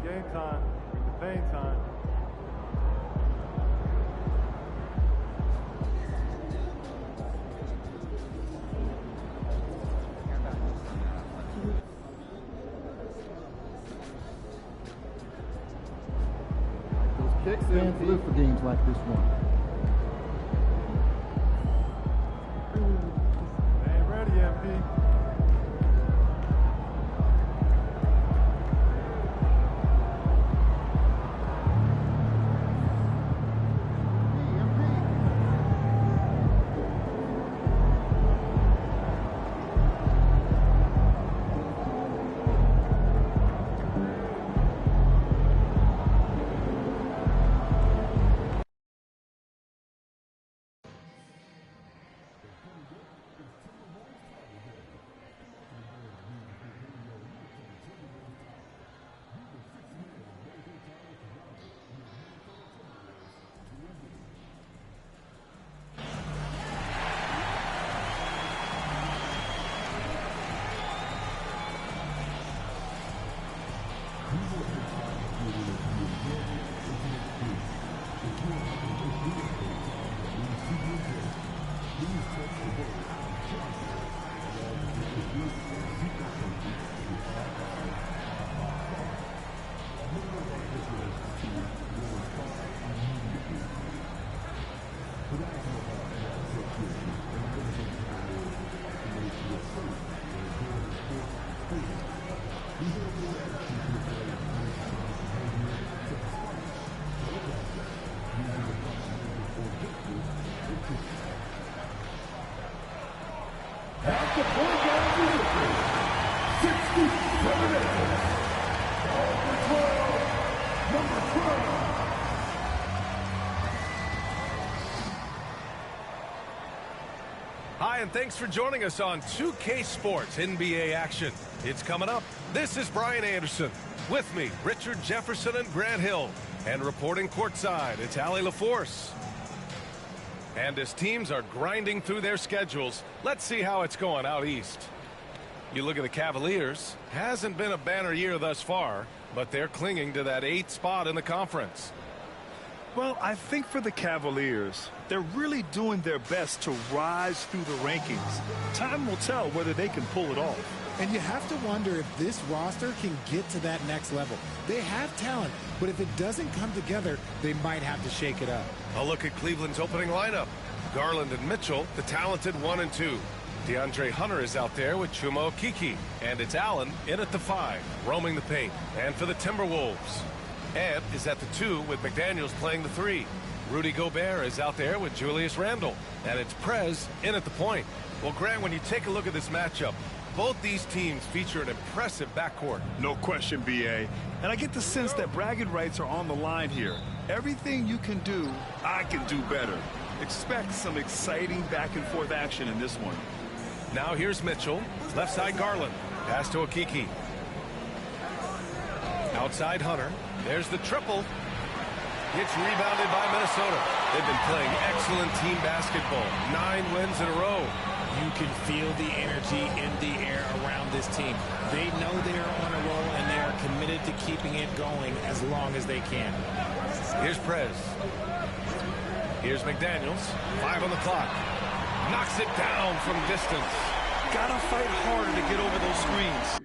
Game time. Bang time. Those kicks fans live for games like this one. Ain't ready, MP. At the point guard position, 67 inches, number 12. Hi, and thanks for joining us on 2K Sports NBA action. It's coming up. This is Brian Anderson. With me, Richard Jefferson and Grant Hill. And reporting courtside, it's Allie LaForce. And as teams are grinding through their schedules, let's see how it's going out east. You look at the Cavaliers. Hasn't been a banner year thus far, but they're clinging to that 8th spot in the conference. Well, I think for the Cavaliers, they're really doing their best to rise through the rankings. Time will tell whether they can pull it off. And you have to wonder if this roster can get to that next level. They have talent, but if it doesn't come together, they might have to shake it up. A look at Cleveland's opening lineup. Garland and Mitchell, the talented 1 and 2. DeAndre Hunter is out there with Chuma Okeke. And it's Allen in at the 5, roaming the paint. And for the Timberwolves, Ed is at the 2 with McDaniels playing the 3. Rudy Gobert is out there with Julius Randle. And it's Prez in at the point. Well, Grant, when you take a look at this matchup, both these teams feature an impressive backcourt. No question, B.A. And I get the sense that bragging rights are on the line here. Everything you can do, I can do better. Expect some exciting back-and-forth action in this one. Now here's Mitchell. Left side Garland. Pass to Okeke. Outside Hunter. There's the triple. It's rebounded by Minnesota. They've been playing excellent team basketball. 9 wins in a row. You can feel the energy in the air around this team. They know they are on a roll, and they are committed to keeping it going as long as they can. Here's Prez. Here's McDaniels. 5 on the clock. Knocks it down from distance. Gotta fight harder to get over those screens.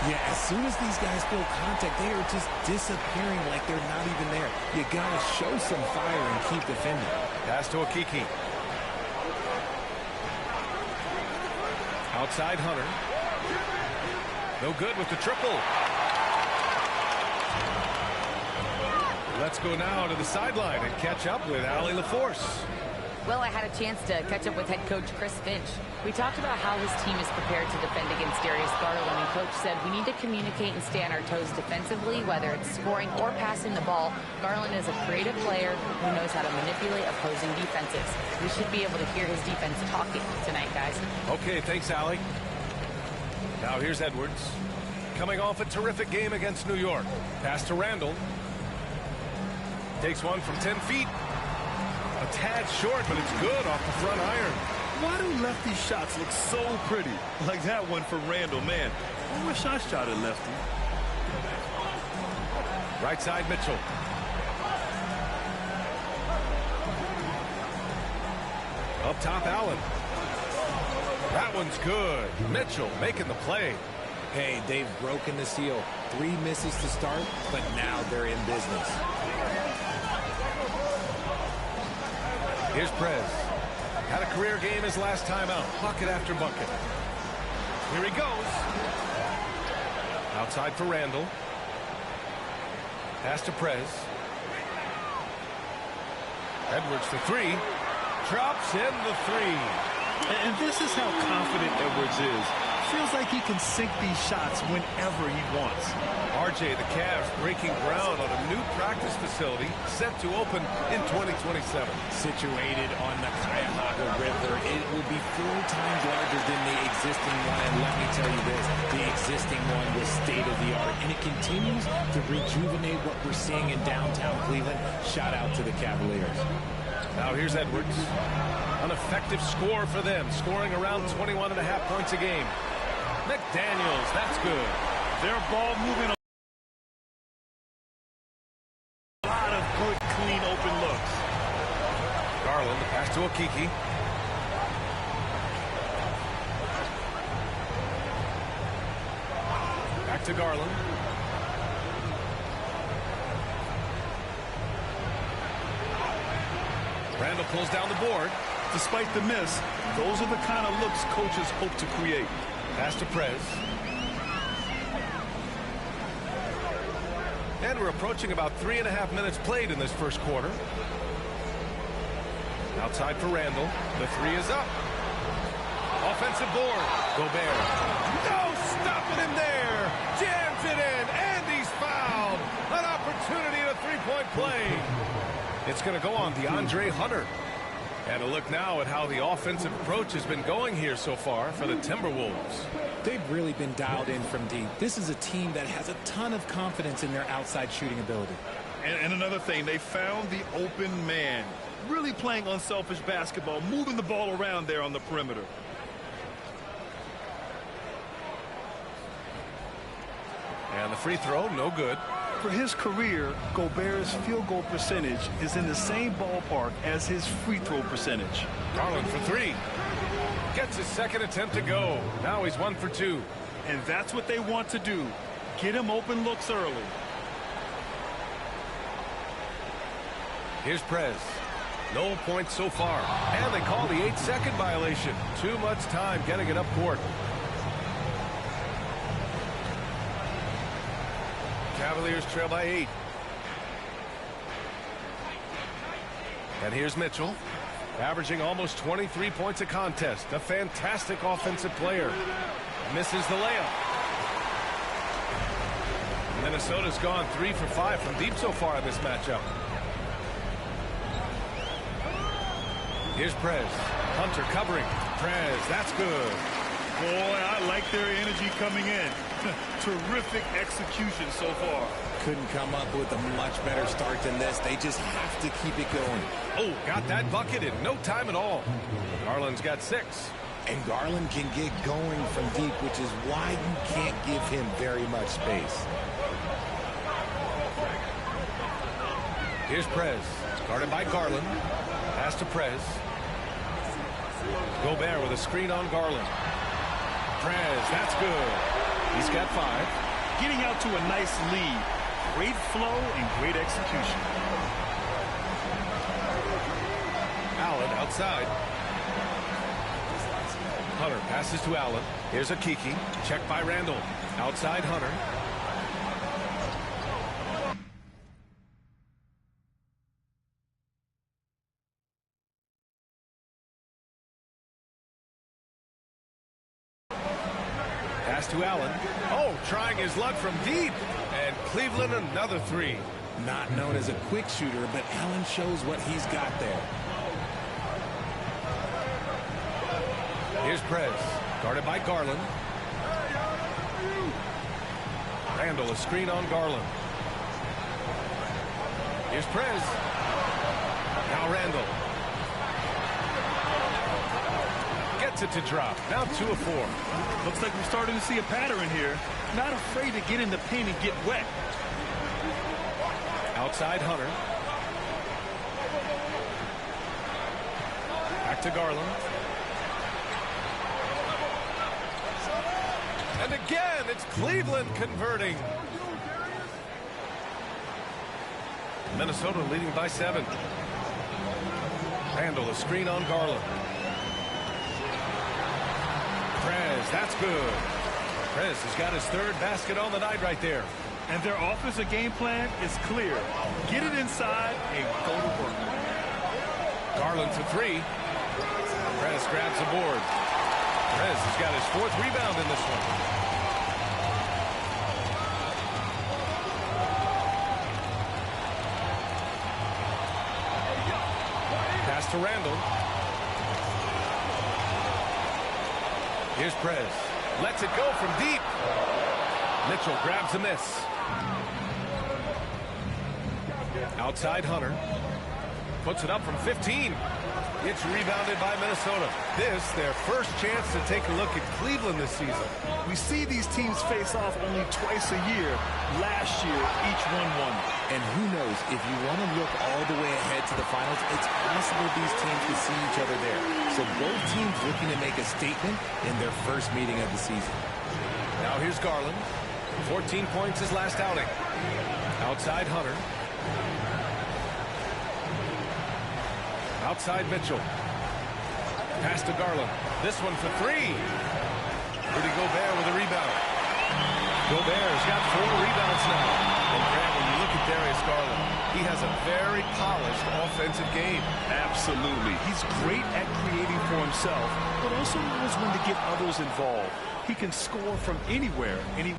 Yeah, as soon as these guys feel contact, they are just disappearing like they're not even there. You got to show some fire and keep defending. Pass to Okiki. Outside Hunter. No good with the triple. Let's go now to the sideline and catch up with Allie LaForce. Well, I had a chance to catch up with head coach Chris Finch. We talked about how his team is prepared to defend against Darius Garland, and Coach said we need to communicate and stay on our toes defensively, whether it's scoring or passing the ball. Garland is a creative player who knows how to manipulate opposing defenses. We should be able to hear his defense talking tonight, guys. Okay, thanks, Allie. Now here's Edwards. Coming off a terrific game against New York. Pass to Randall. Takes one from 10 feet. A tad short, but it's good off the front iron. Why do lefty shots look so pretty? Like that one for Randall, man. I wish I shot at lefty. Right side, Mitchell. Up top, Allen. That one's good. Mitchell making the play. Hey, they've broken the seal. 3 misses to start, but now they're in business. Here's Prez. Had a career game his last time out. Bucket after bucket. Here he goes. Outside for Randall. Pass to Prez. Edwards for 3. Drops in the 3. And this is how confident Edwards is. Feels like he can sink these shots whenever he wants. RJ, the Cavs breaking ground on a new practice facility set to open in 2027. Situated on the Cuyahoga River, it will be 4 times larger than the existing one. And let me tell you this, the existing one was state-of-the-art, and it continues to rejuvenate what we're seeing in downtown Cleveland. Shout out to the Cavaliers. Now here's Edwards. An effective score for them, scoring around 21.5 points a game. McDaniels, that's good. Their ball moving. A lot of good, clean, open looks. Garland, the pass to Okiki. Back to Garland. Randall pulls down the board. Despite the miss, those are the kind of looks coaches hope to create. Pass to Prez. And we're approaching about 3.5 minutes played in this first quarter. Outside for Randall. The 3 is up. Offensive board. Gobert. No stopping him there. Jams it in. And he's fouled. An opportunity at a 3-point play. It's going to go on DeAndre Hunter. And a look now at how the offensive approach has been going here so far for the Timberwolves. They've really been dialed in from deep. This is a team that has a ton of confidence in their outside shooting ability. And another thing, they found the open man. Really playing unselfish basketball, moving the ball around there on the perimeter. And the free throw, no good. For his career, Gobert's field goal percentage is in the same ballpark as his free throw percentage. Garland for 3. Gets his second attempt to go. Now he's 1 for 2. And that's what they want to do. Get him open looks early. Here's Prez. No points so far. And they call the 8-second violation. Too much time getting it up court. Cavaliers trail by 8. And here's Mitchell, averaging almost 23 points a contest. A fantastic offensive player. Misses the layup. Minnesota's gone 3 for 5 from deep so far in this matchup. Here's Prez. Hunter covering. Prez, that's good. Boy, I like their energy coming in. Terrific execution so far. Couldn't come up with a much better start than this. They just have to keep it going. Oh, got that bucket in no time at all. Garland's got 6. And Garland can get going from deep, which is why you can't give him very much space. Here's Prez. Guarded by Garland. Pass to Prez. Gobert with a screen on Garland. Prez, that's good. He's got 5. Getting out to a nice lead. Great flow and great execution. Allen outside. Hunter passes to Allen. Here's a Kiki. Check by Randall. Outside Hunter. Pass to Allen. Oh, trying his luck from deep. And Cleveland another 3. Not known as a quick shooter, but Allen shows what he's got there. Here's Prez. Guarded by Garland. Randall, a screen on Garland. Here's Prez. Now Randall. Gets it to drop. Now 2 of 4. Looks like we're starting to see a pattern here. Not afraid to get in the paint and get wet. Outside Hunter. Back to Garland. And again, it's Cleveland converting. Minnesota leading by 7. Randall, a screen on Garland. Prez, that's good. Prez has got his 3rd basket on the night right there. And their offensive game plan is clear. Get it inside and go to work. Garland to 3. Prez grabs the board. Prez has got his 4th rebound in this one. Pass to Randall. Here's Prez. Lets it go from deep. Mitchell grabs a miss. Outside Hunter. Puts it up from 15. It's rebounded by Minnesota. This, their first chance to take a look at Cleveland this season. We see these teams face off only twice a year. Last year, each one won. And who knows, if you want to look all the way ahead to the finals, it's possible these teams could see each other there. So both teams looking to make a statement in their first meeting of the season. Now here's Garland. 14 points his last outing. Outside Hunter. Outside Mitchell. Pass to Garland. This one for 3. Rudy Gobert with a rebound. Gobert's got 4 rebounds now. And Grant, when you look at Darius Garland, he has a very polished offensive game. Absolutely. He's great at creating for himself, but also knows when to get others involved. He can score from anywhere, and he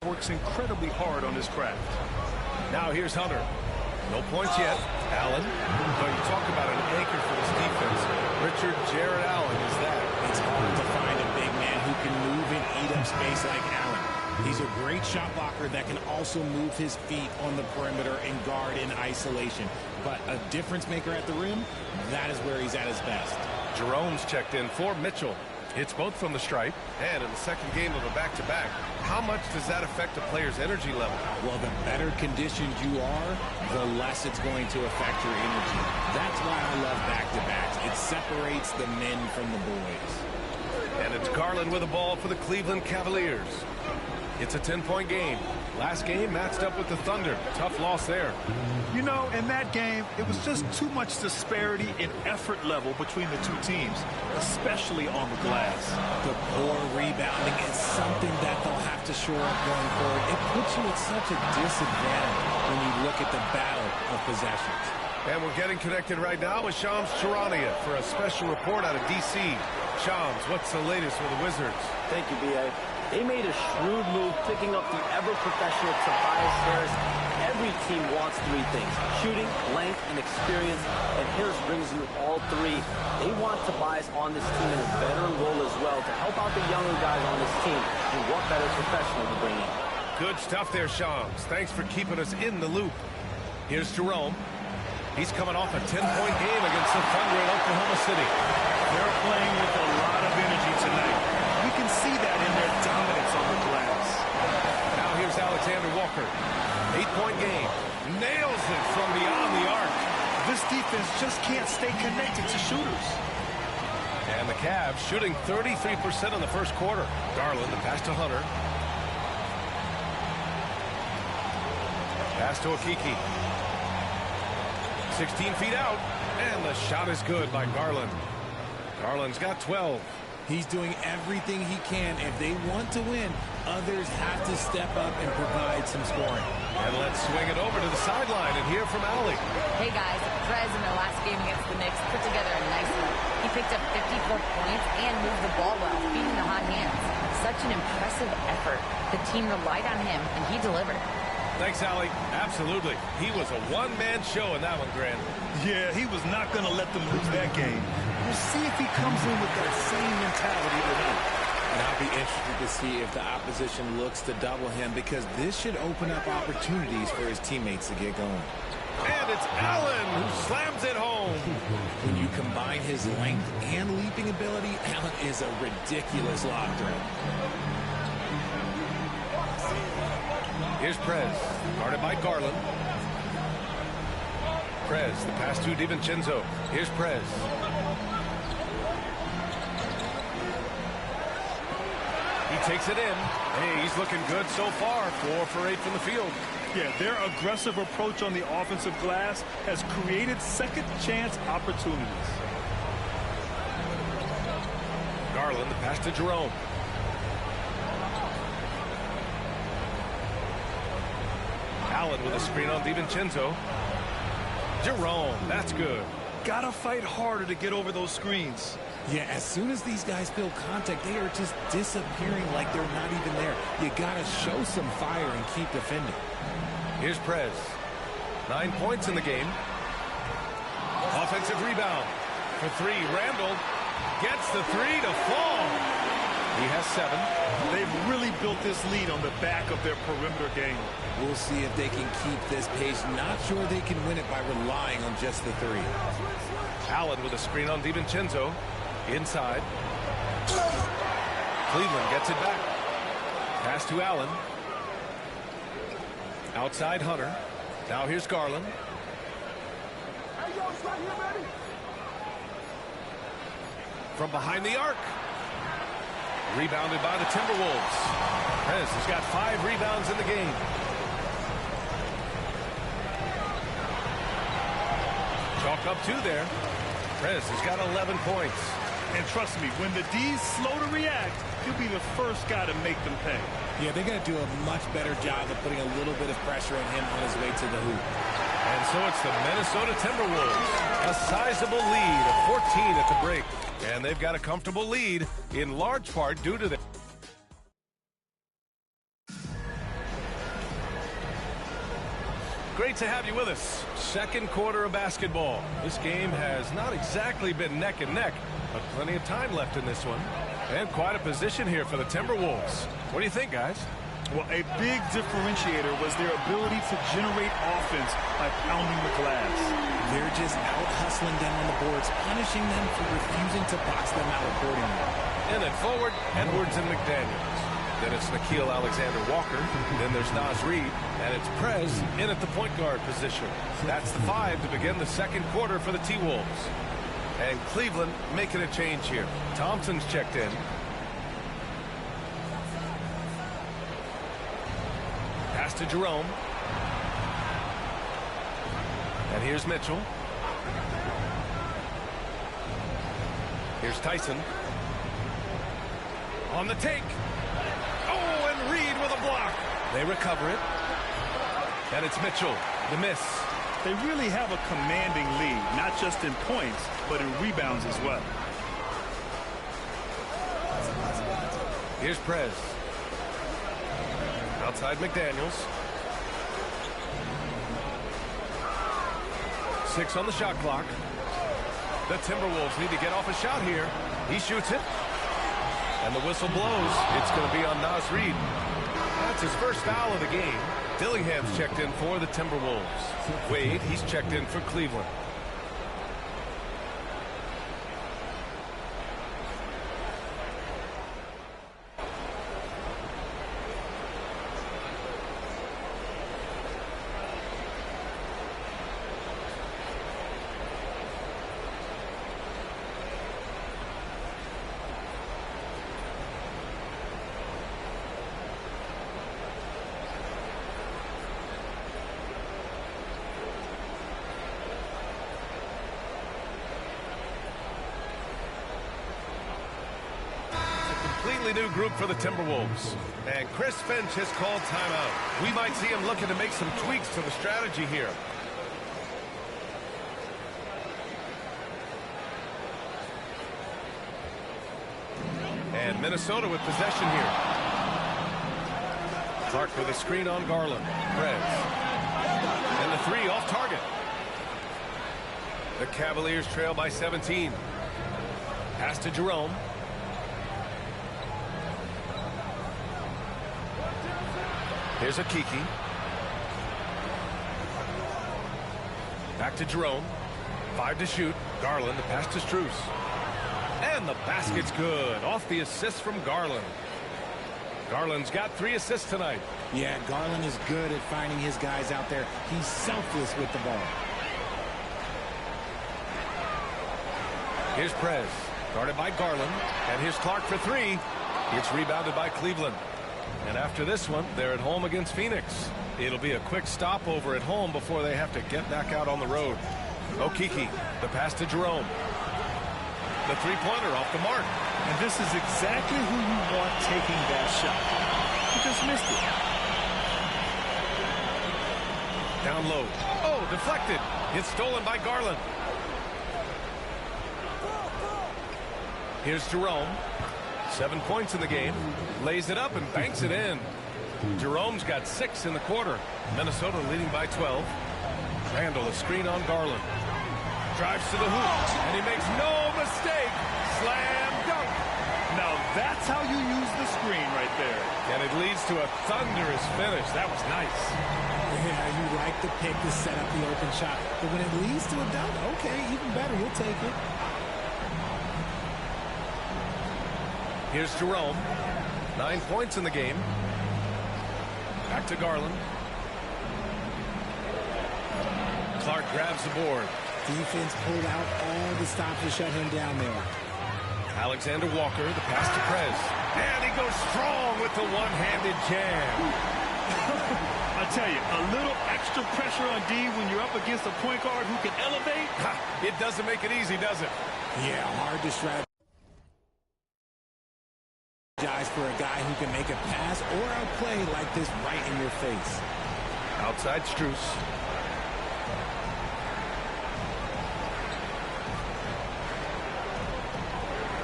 works incredibly hard on his craft. Now here's Hunter. No points yet. Allen. But you talk about an anchor for this defense. Richard Jared Allen is that. It's hard to find a big man who can move and eat up space like Allen. He's a great shot blocker that can also move his feet on the perimeter and guard in isolation. But a difference maker at the rim, that is where he's at his best. Jerome's checked in for Mitchell. Hits both from the stripe and in the second game of a back-to-back. How much does that affect a player's energy level? Well, the better conditioned you are, the less it's going to affect your energy. That's why I love back-to-backs. It separates the men from the boys. And it's Garland with the ball for the Cleveland Cavaliers. It's a 10-point game. Last game matched up with the Thunder. Tough loss there. You know, in that game, it was just too much disparity in effort level between the two teams, especially on the glass. The poor rebounding is something that they'll have to shore up going forward. It puts you at such a disadvantage when you look at the battle of possessions. And we're getting connected right now with Shams Charania for a special report out of D.C. Shams, what's the latest with the Wizards? Thank you, B.A. They made a shrewd move, picking up the ever-professional Tobias Harris. Every team wants three things: shooting, length, and experience, and Harris brings you all three. They want Tobias on this team in a veteran role as well to help out the younger guys on this team, and what better professional to bring in. Good stuff there, Shams. Thanks for keeping us in the loop. Here's Jerome. He's coming off a 10-point game against the Thunder in Oklahoma City. They're playing with a lot of energy tonight. We can see that in their dominance on the glass. Now here's Alexander Walker. 8-point game. Nails it from beyond the arc. This defense just can't stay connected to shooters. And the Cavs shooting 33% in the first quarter. Garland, the pass to Hunter. Pass to Okiki. 16 feet out, and the shot is good by Garland. Garland's got 12. He's doing everything he can. If they want to win, others have to step up and provide some scoring. And let's swing it over to the sideline and hear from Allie. Hey guys, Perez in their last game against the Knicks put together a nice one. He picked up 54 points and moved the ball well, beating the hot hands. Such an impressive effort. The team relied on him, and he delivered. Thanks, Allie. Absolutely. He was a one-man show in that one, Grant. Yeah, he was not going to let them lose that game. We'll see if he comes in with that same mentality tonight. And I'll be interested to see if the opposition looks to double him, because this should open up opportunities for his teammates to get going. And it's Allen who slams it home. When you combine his length and leaping ability, Allen is a ridiculous lob threat. Here's Prez, guarded by Garland. Prez, the pass to DiVincenzo. Here's Prez. He takes it in. Hey, he's looking good so far. 4 for 8 from the field. Yeah, their aggressive approach on the offensive glass has created second chance opportunities. Garland, the pass to Jerome. Allen with a screen on DiVincenzo. Jerome, that's good. Gotta fight harder to get over those screens. Yeah, as soon as these guys feel contact, they are just disappearing like they're not even there. You gotta show some fire and keep defending. Here's Prez. 9 points in the game. Offensive rebound. For 3, Randall gets the 3 to fall. He has 7. They've really built this lead on the back of their perimeter game. We'll see if they can keep this pace. Not sure they can win it by relying on just the 3. Allen with a screen on DiVincenzo. Inside. Cleveland gets it back. Pass to Allen. Outside Hunter. Now here's Garland. From behind the arc. Rebounded by the Timberwolves. Prez has got 5 rebounds in the game. Chalk up 2 there. Prez has got 11 points. And trust me, when the D's slow to react, he'll be the first guy to make them pay. Yeah, they got to do a much better job of putting a little bit of pressure on him on his way to the hoop. And so it's the Minnesota Timberwolves. A sizable lead of 14 at the break. And they've got a comfortable lead in large part due to the... Great to have you with us. Second quarter of basketball. This game has not exactly been neck and neck, but plenty of time left in this one. And quite a position here for the Timberwolves. What do you think, guys? Well, a big differentiator was their ability to generate offense by pounding the glass. They're just out-hustling them on the boards, punishing them for refusing to box them out accordingly. And then forward, Edwards and McDaniels. Then it's Nickeil Alexander-Walker. Then there's Naz Reid. And it's Prez in at the point guard position. That's the 5 to begin the second quarter for the T-Wolves. And Cleveland making a change here. Thompson's checked in. Pass to Jerome. And here's Mitchell. Here's Tyson. On the take. Oh, and Reed with a block. They recover it. And it's Mitchell. The miss. They really have a commanding lead, not just in points, but in rebounds as well. Here's Prez. Outside McDaniels. 6 on the shot clock. The Timberwolves need to get off a shot here. He shoots it. And the whistle blows. It's going to be on Naz Reid. That's his first foul of the game. Dillingham's checked in for the Timberwolves. Wade, he's checked in for Cleveland. Completely new group for the Timberwolves. And Chris Finch has called timeout. We might see him looking to make some tweaks to the strategy here. And Minnesota with possession here. Clark with a screen on Garland. Prez. And the 3 off target. The Cavaliers trail by 17. Pass to Jerome. Here's a Kiki. Back to Jerome. 5 to shoot. Garland, the pass to Strus. And the basket's good. Off the assist from Garland. Garland's got 3 assists tonight. Yeah, Garland is good at finding his guys out there. He's selfless with the ball. Here's Prez. Guarded by Garland. And here's Clark for 3. It's rebounded by Cleveland. And after this one, they're at home against Phoenix. It'll be a quick stopover at home before they have to get back out on the road. Okiki, the pass to Jerome. The three-pointer off the mark. And this is exactly who you want taking that shot. He just missed it. Down low. Oh, deflected. It's stolen by Garland. Here's Jerome. 7 points in the game. Lays it up and banks it in. Jerome's got 6 in the quarter. Minnesota leading by 12. Randall, a screen on Garland. Drives to the hoop, and he makes no mistake. Slam dunk. Now that's how you use the screen right there. And it leads to a thunderous finish. That was nice. Yeah, you like the pick to set up the open shot. But when it leads to a dunk, okay, even better. You'll take it. Here's Jerome. 9 points in the game. Back to Garland. Clark grabs the board. Defense pulled out all the stops to shut him down there. Alexander Walker, the pass to Prez. And he goes strong with the one-handed jam. I tell you, a little extra pressure on D when you're up against a point guard who can elevate. It doesn't make it easy, does it? Yeah, hard to strategize for a guy who can make a pass or a play like this right in your face. Outside Strus.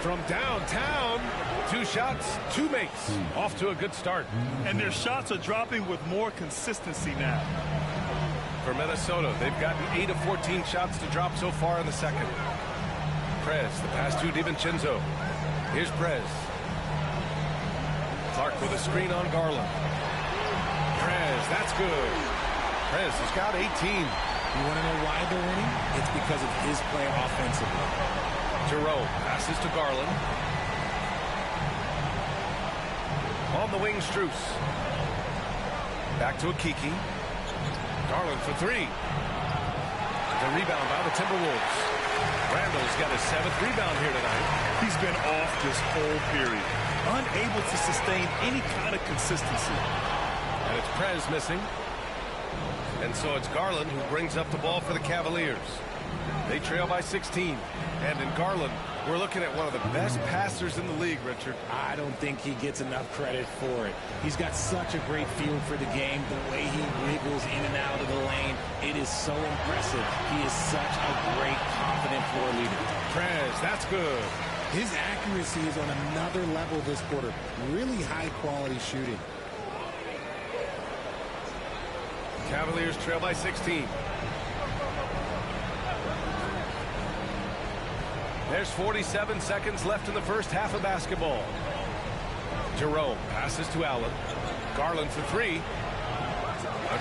From downtown, 2 shots, 2 makes. Off to a good start. And their shots are dropping with more consistency now. For Minnesota, they've gotten 8 of 14 shots to drop so far in the second. Prez, the pass to DiVincenzo. Here's Prez. Clark with a screen on Garland. Prez, that's good. Prez has got 18. You want to know why they're winning? It's because of his play offensively. Jerome passes to Garland. On the wing, Strus. Back to Okiki. Garland for 3. The rebound by the Timberwolves. Randall's got his 7th rebound here tonight. He's been off this whole period. Unable to sustain any kind of consistency. And it's Prez missing. And so it's Garland who brings up the ball for the Cavaliers. They trail by 16. And in Garland, we're looking at one of the best passers in the league, Richard. I don't think he gets enough credit for it. He's got such a great feel for the game. The way he wiggles in and out of the lane, it is so impressive. He is such a great, confident floor leader. Prez, that's good. His accuracy is on another level this quarter. Really high-quality shooting. Cavaliers trail by 16. There's 47 seconds left in the first half of basketball. Jerome passes to Allen. Garland for three.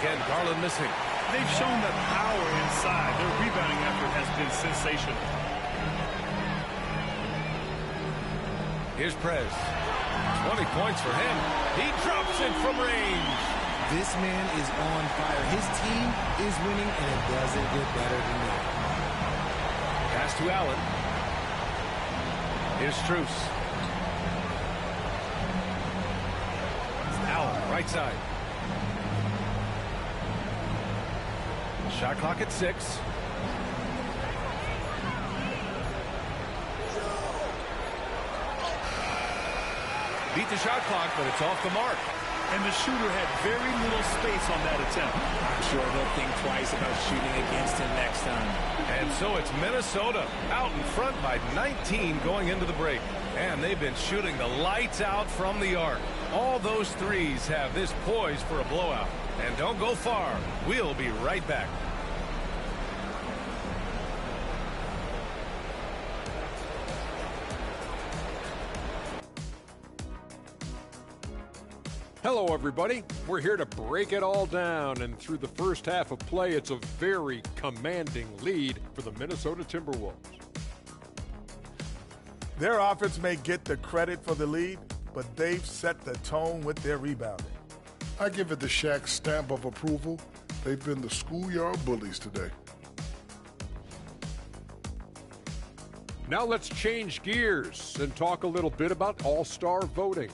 Again, Garland missing. They've shown that power inside. Their rebounding effort has been sensational. Here's Prez. 20 points for him. He drops it from range. This man is on fire. His team is winning, and it doesn't get better than that. Pass to Allen. Here's Strus. Allen, right side. Shot clock at 6. Beat the shot clock, but it's off the mark. And the shooter had very little space on that attempt. I'm sure they'll think twice about shooting against him next time. And so it's Minnesota out in front by 19 going into the break. And they've been shooting the lights out from the arc. All those threes have this poised for a blowout. And don't go far. We'll be right back. Hello, everybody. We're here to break it all down, and through the first half of play, it's a very commanding lead for the Minnesota Timberwolves. Their offense may get the credit for the lead, but they've set the tone with their rebounding. I give it the Shaq stamp of approval. They've been the schoolyard bullies today. Now let's change gears and talk a little bit about all-star voting.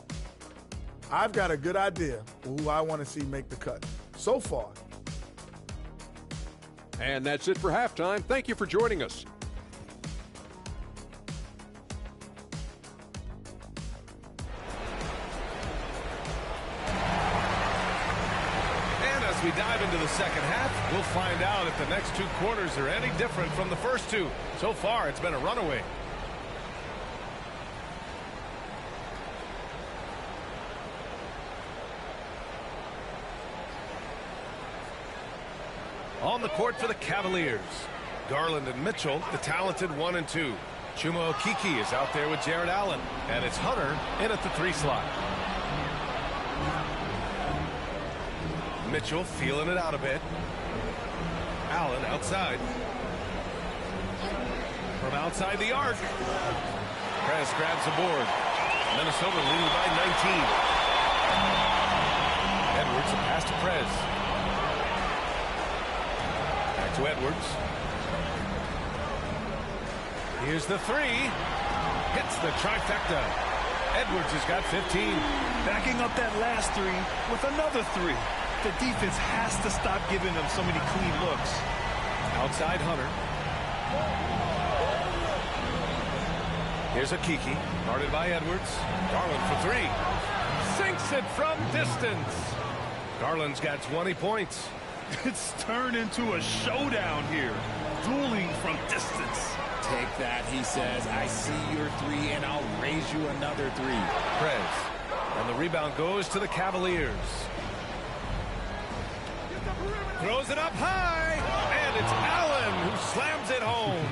I've got a good idea who I want to see make the cut so far. And that's it for halftime. Thank you for joining us. And as we dive into the second half, we'll find out if the next two quarters are any different from the first two. So far, it's been a runaway. On the court for the Cavaliers, Garland and Mitchell, the talented 1 and 2. Chuma Okeke is out there with Jared Allen, and it's Hunter in at the 3 slot. Mitchell feeling it out a bit. Allen outside. From outside the arc. Prez grabs the board. Minnesota leading by 19. Edwards, a pass to Prez. To Edwards. Here's the 3. Hits the trifecta. Edwards has got 15. Backing up that last 3 with another 3. The defense has to stop giving them so many clean looks. Outside Hunter. Here's Okeke, guarded by Edwards. Garland for 3. Sinks it from distance. Garland's got 20 points. It's turned into a showdown here. Dueling from distance. Take that, he says. I see your 3, and I'll raise you another 3. Prez. And the rebound goes to the Cavaliers. Throws it up high. And it's Allen who slams it home.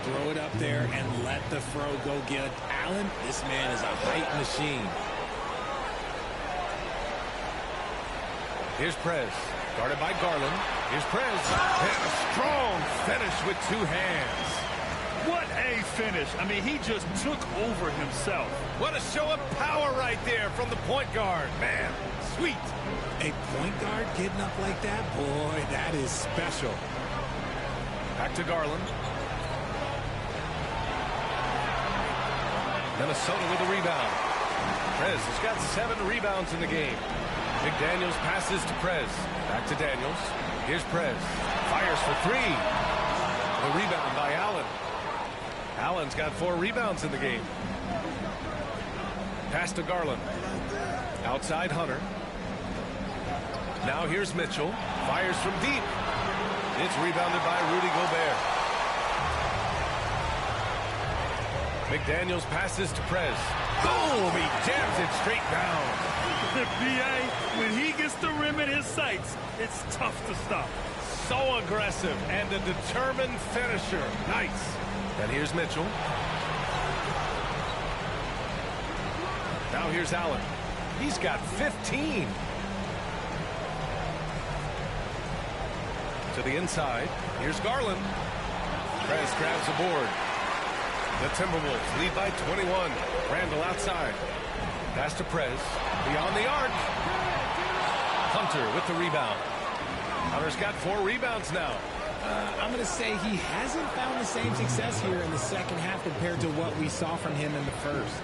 Throw it up there and let the throw go get Allen. This man is a height machine. Here's Prez. Guarded by Garland. Here's Prez. And a strong finish with 2 hands. What a finish. I mean, he just took over himself. What a show of power right there from the point guard. Man, sweet. A point guard getting up like that? Boy, that is special. Back to Garland. Minnesota with the rebound. Prez has got 7 rebounds in the game. McDaniels passes to Prez. Back to Daniels. Here's Prez. Fires for 3. The rebound by Allen. Allen's got 4 rebounds in the game. Pass to Garland. Outside Hunter. Now here's Mitchell. Fires from deep. It's rebounded by Rudy Gobert. McDaniels passes to Prez. Boom! He jams it straight down. B.A., when he gets the rim in his sights, it's tough to stop. So aggressive and a determined finisher. Nice. And here's Mitchell. Now here's Allen. He's got 15. To the inside. Here's Garland. Prez grabs the board. The Timberwolves lead by 21. Randall outside. Pass to Prez. Beyond the arc. Hunter with the rebound. Hunter's got 4 rebounds now. I'm going to say he hasn't found the same success here in the second half compared to what we saw from him in the first.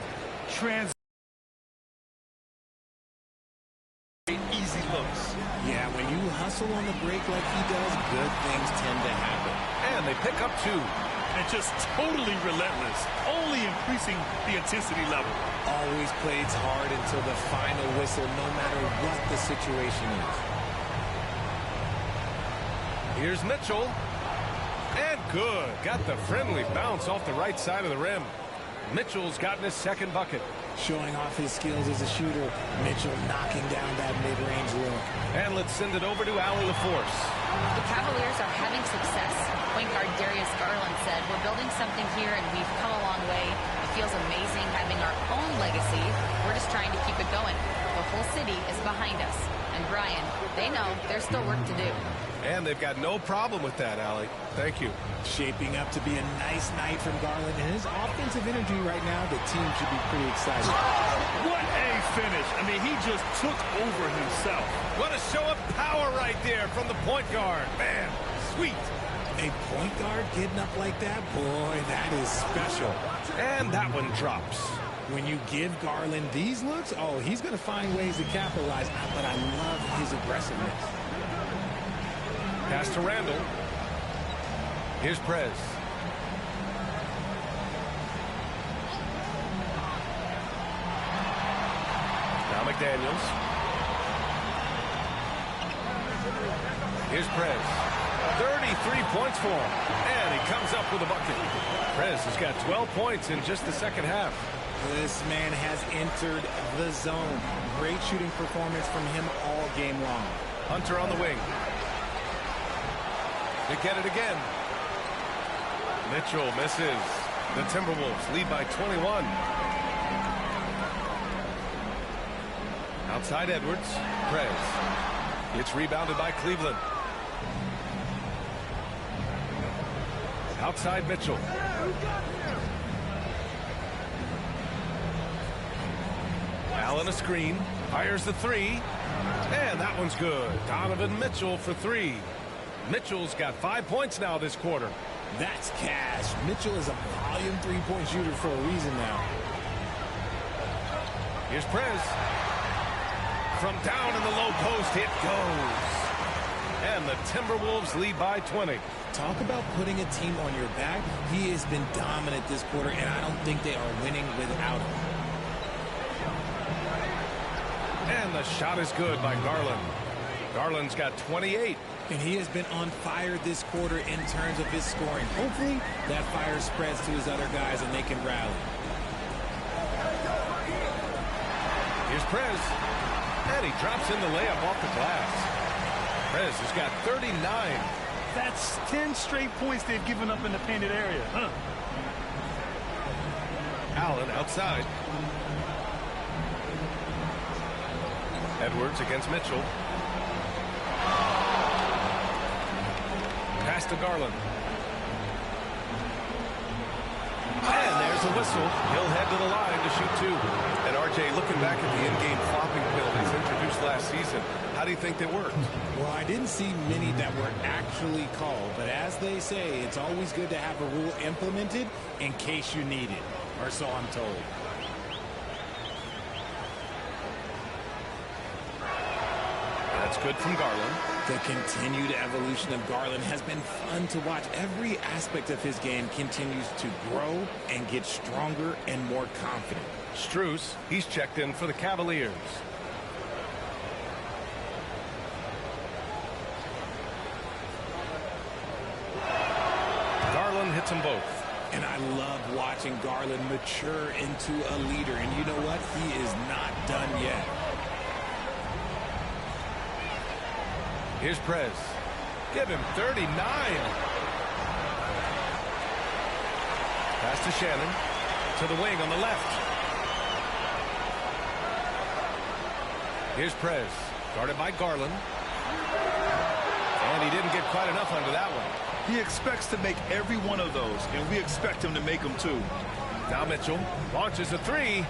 Easy looks. Yeah, when you hustle on the break like he does, good things tend to happen. And they pick up 2. And just totally relentless, only increasing the intensity level. Always plays hard until the final whistle, no matter what the situation is. Here's Mitchell. And good. Got the friendly bounce off the right side of the rim. Mitchell's gotten his second bucket. Showing off his skills as a shooter. Mitchell knocking down that mid-range look. And let's send it over to Allie LaForce. The Cavaliers are having success. Point guard Darius Garland said, "We're building something here and we've come a long way. It feels amazing having our own legacy. We're just trying to keep it going. The whole city is behind us." And Brian, they know there's still work to do. And they've got no problem with that, Allie. Thank you. Shaping up to be a nice night from Garland, and his offensive energy right now, the team should be pretty excited. What a finish. I mean, he just took over himself. What a show of power right there from the point guard. Man, sweet. A point guard getting up like that, boy, that is special. And that one drops. When you give Garland these looks, oh, he's going to find ways to capitalize, but I love his aggressiveness. Pass to Randall. Here's Prez. Now McDaniels. Here's Prez. 33 points for him. And he comes up with a bucket. Prez has got 12 points in just the second half. This man has entered the zone. Great shooting performance from him all game long. Hunter on the wing. They get it again. Mitchell misses. The Timberwolves lead by 21. Outside Edwards. Prez. It's rebounded by Cleveland. Outside Mitchell. Allen a screen. Fires the 3. And that one's good. Donovan Mitchell for 3. Mitchell's got 5 points now this quarter. That's cash. Mitchell is a volume three-point shooter for a reason now. Here's Prez. From down in the low post, it goes. And the Timberwolves lead by 20. Talk about putting a team on your back. He has been dominant this quarter, and I don't think they are winning without him. And the shot is good by Garland. Garland's got 28. And he has been on fire this quarter in terms of his scoring. Hopefully, that fire spreads to his other guys and they can rally. Here's Prez. And he drops in the layup off the glass. Prez has got 39. That's 10 straight points they've given up in the painted area. Allen outside. Edwards against Mitchell. Pass to Garland. And there's a whistle. He'll head to the line to shoot 2. And RJ, looking back at the in-game flopping penalties introduced last season, how do you think they worked? Well, I didn't see many that were actually called, but as they say, it's always good to have a rule implemented in case you need it, or so I'm told. That's good from Garland. The continued evolution of Garland has been fun to watch. Every aspect of his game continues to grow and get stronger and more confident. Strus, he's checked in for the Cavaliers. Garland hits them both. And I love watching Garland mature into a leader. And you know what? He is not done yet. Here's Prez. Give him 39. Pass to Shannon. To the wing on the left. Here's Prez. Guarded by Garland. And he didn't get quite enough under that one. He expects to make every one of those, and we expect him to make them too. Now Mitchell launches a three.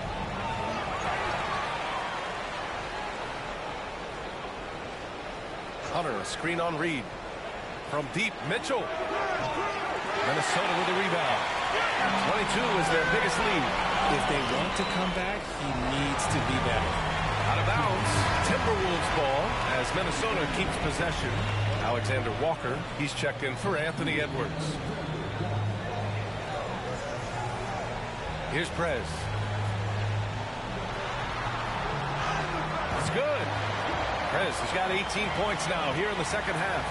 Hunter, a screen on Reed. From deep, Mitchell. Minnesota with the rebound. 22 is their biggest lead. If they want to come back, he needs to be better. Out of bounds, Timberwolves ball as Minnesota keeps possession. Alexander Walker, he's checked in for Anthony Edwards. Here's Prez. It's good. Prez has got 18 points now here in the second half.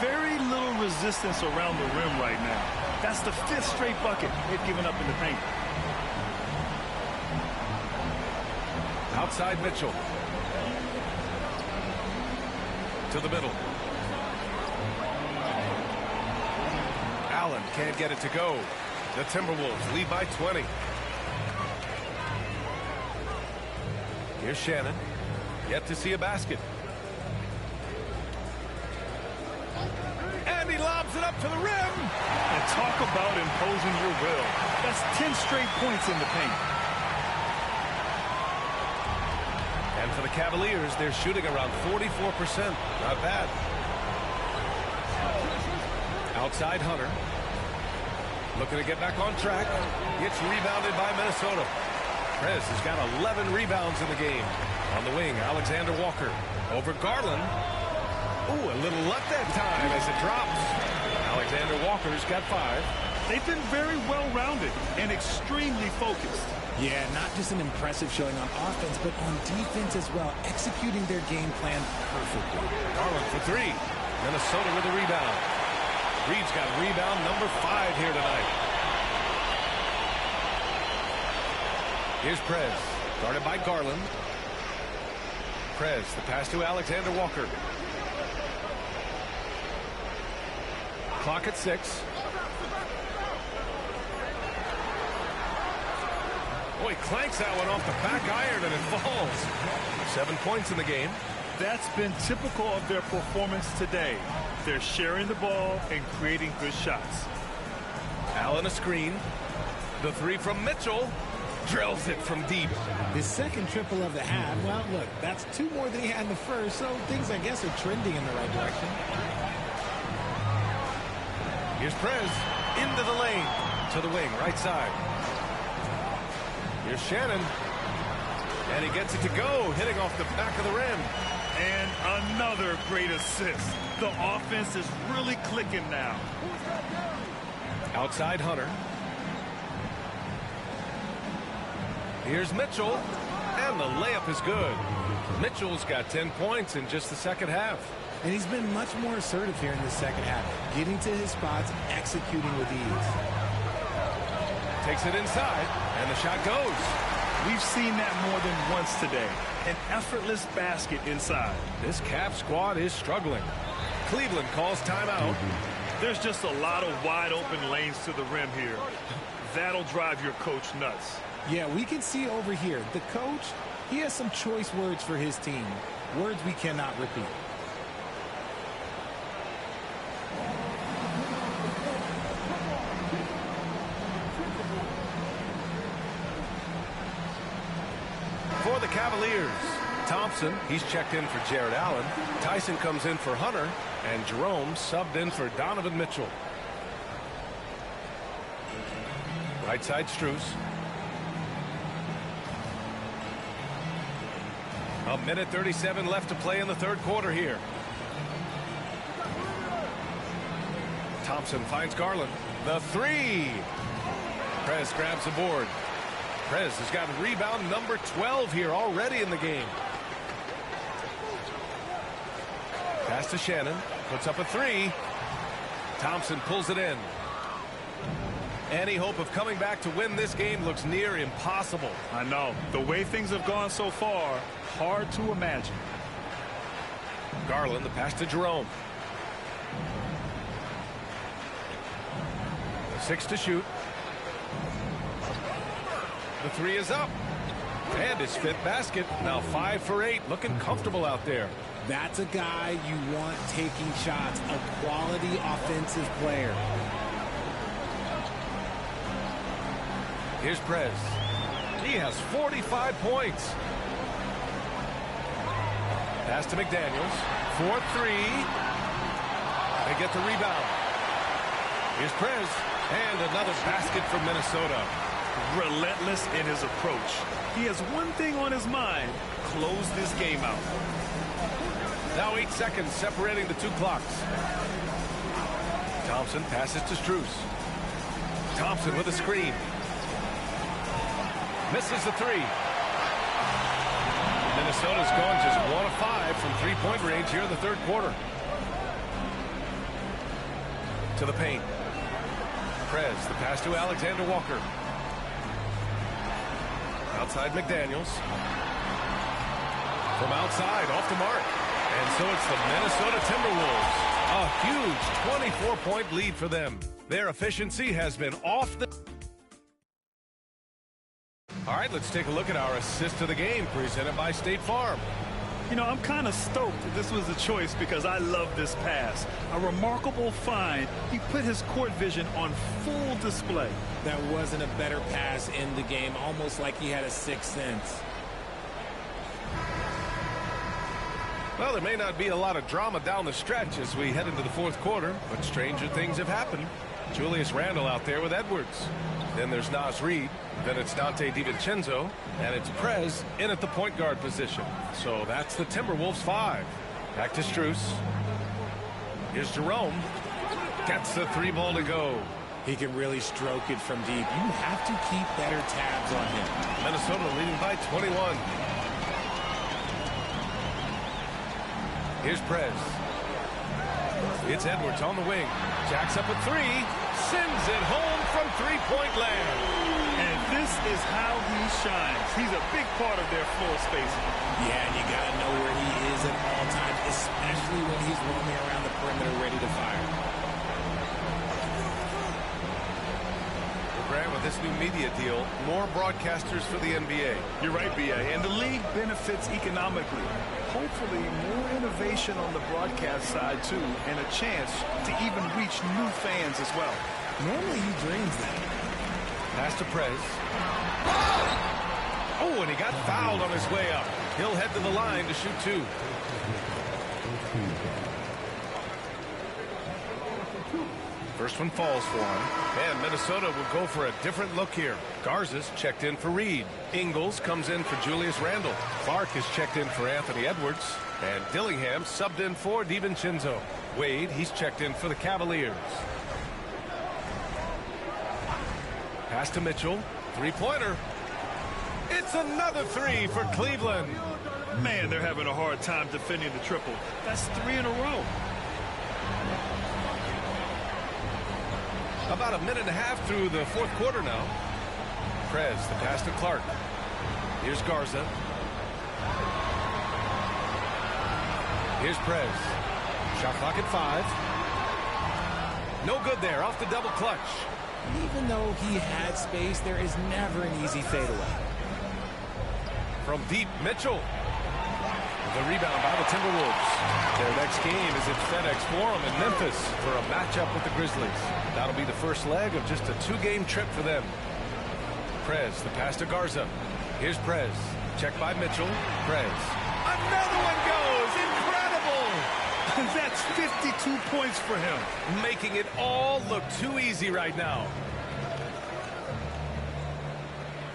Very little resistance around the rim right now. That's the 5th straight bucket they've given up in the paint. Outside Mitchell. To the middle. Allen can't get it to go. The Timberwolves lead by 20. Here's Shannon. Yet to see a basket. And he lobs it up to the rim. And talk about imposing your will. That's 10 straight points in the paint. And for the Cavaliers, they're shooting around 44%. Not bad. Outside Hunter. Looking to get back on track. Gets rebounded by Minnesota. Prez has got 11 rebounds in the game. On the wing, Alexander Walker. Over Garland. Ooh, a little luck that time as it drops. Alexander Walker's got 5. They've been very well-rounded and extremely focused. Yeah, not just an impressive showing on offense, but on defense as well, executing their game plan perfectly. Garland for 3. Minnesota with a rebound. Reed's got rebound number 5 here tonight. Here's Prez, guarded by Garland. Prez, the pass to Alexander Walker. Clock at 6. Boy, clanks that one off the back iron and it falls. 7 points in the game. That's been typical of their performance today. They're sharing the ball and creating good shots. Allen a screen. The 3 from Mitchell. Drills it from deep. His second triple of the half. Well, look, that's 2 more than he had in the first, so things, I guess, are trending in the right direction. Here's Prez into the lane. To the wing, right side. Here's Shannon. And he gets it to go, hitting off the back of the rim. And another great assist. The offense is really clicking now. Outside Hunter. Here's Mitchell. And the layup is good. Mitchell's got 10 points in just the second half. And he's been much more assertive here in the second half, getting to his spots, executing with ease. Takes it inside, and the shot goes. We've seen that more than once today. An effortless basket inside. This Cavs squad is struggling. Cleveland calls timeout. There's just a lot of wide open lanes to the rim here. That'll drive your coach nuts. Yeah, we can see over here, the coach, he has some choice words for his team. Words we cannot repeat. For the Cavaliers, Thompson, he's checked in for Jared Allen. Tyson comes in for Hunter, and Jerome subbed in for Donovan Mitchell. Right side, Strus. A minute 37 left to play in the third quarter here. Thompson finds Garland. The 3. Prez grabs the board. Prez has got rebound number 12 here already in the game. Pass to Shannon. Puts up a 3. Thompson pulls it in. Any hope of coming back to win this game looks near impossible. I know. The way things have gone so far, hard to imagine. Garland, the pass to Jerome. 6 to shoot. The 3 is up. And his 5th basket. Now 5 for 8. Looking comfortable out there. That's a guy you want taking shots. A quality offensive player. Here's Prez. He has 45 points. Pass to McDaniels. 4-3. They get the rebound. Here's Prez. And another basket from Minnesota. Relentless in his approach. He has one thing on his mind. Close this game out. Now 8 seconds separating the 2 clocks. Thompson passes to Strus. Thompson with a screen. Misses the 3. Minnesota's going just 1 of 5 from three-point range here in the 3rd quarter. To the paint. Prez, the pass to Alexander Walker. Outside McDaniels. From outside, off the mark. And so it's the Minnesota Timberwolves. A huge 24-point lead for them. Their efficiency has been off the... All right, let's take a look at our assist of the game presented by State Farm. You know, I'm kind of stoked that this was a choice because I love this pass. A remarkable find. He put his court vision on full display. That wasn't a better pass in the game, almost like he had a 6th sense. Well, there may not be a lot of drama down the stretch as we head into the 4th quarter, but stranger things have happened. Julius Randle out there with Edwards. Then there's Naz Reid. Then it's Dante DiVincenzo. And it's Prez in at the point guard position. So that's the Timberwolves 5. Back to Strus. Here's Jerome. Gets the 3 ball to go. He can really stroke it from deep. You have to keep better tabs on him. Minnesota leading by 21. Here's Prez. It's Edwards on the wing. Jacks up a 3. Sends it home from three-point land. And this is how he shines. He's a big part of their floor spacing. Yeah, and you got to know where he is at all times, especially when he's roaming around the perimeter ready to fire. Grant, with this new media deal, more broadcasters for the NBA. You're right, B.A. And the league benefits economically. Hopefully, more innovation on the broadcast side, too, and a chance to even reach new fans as well. Normally, he dreams that. Pass to Prez. Oh, and he got fouled on his way up. He'll head to the line to shoot 2. First one falls for him. And Minnesota will go for a different look here. Garza's checked in for Reed. Ingles comes in for Julius Randle. Clark is checked in for Anthony Edwards. And Dillingham subbed in for DiVincenzo. Wade, he's checked in for the Cavaliers. Pass to Mitchell. 3-pointer. It's another 3 for Cleveland. Man, they're having a hard time defending the triple. That's 3 in a row. About a minute and a half through the 4th quarter now. Prez, the pass to Clark. Here's Garza. Here's Prez. Shot clock at 5. No good there, off the double clutch. Even though he had space, there is never an easy fadeaway. From deep, Mitchell. The rebound by the Timberwolves. Their next game is at FedEx Forum in Memphis for a matchup with the Grizzlies. That'll be the first leg of just a 2-game trip for them. Prez, the pass to Garza. Here's Prez. Checked by Mitchell. Prez. Another one goes! Incredible! That's 52 points for him. Making it all look too easy right now.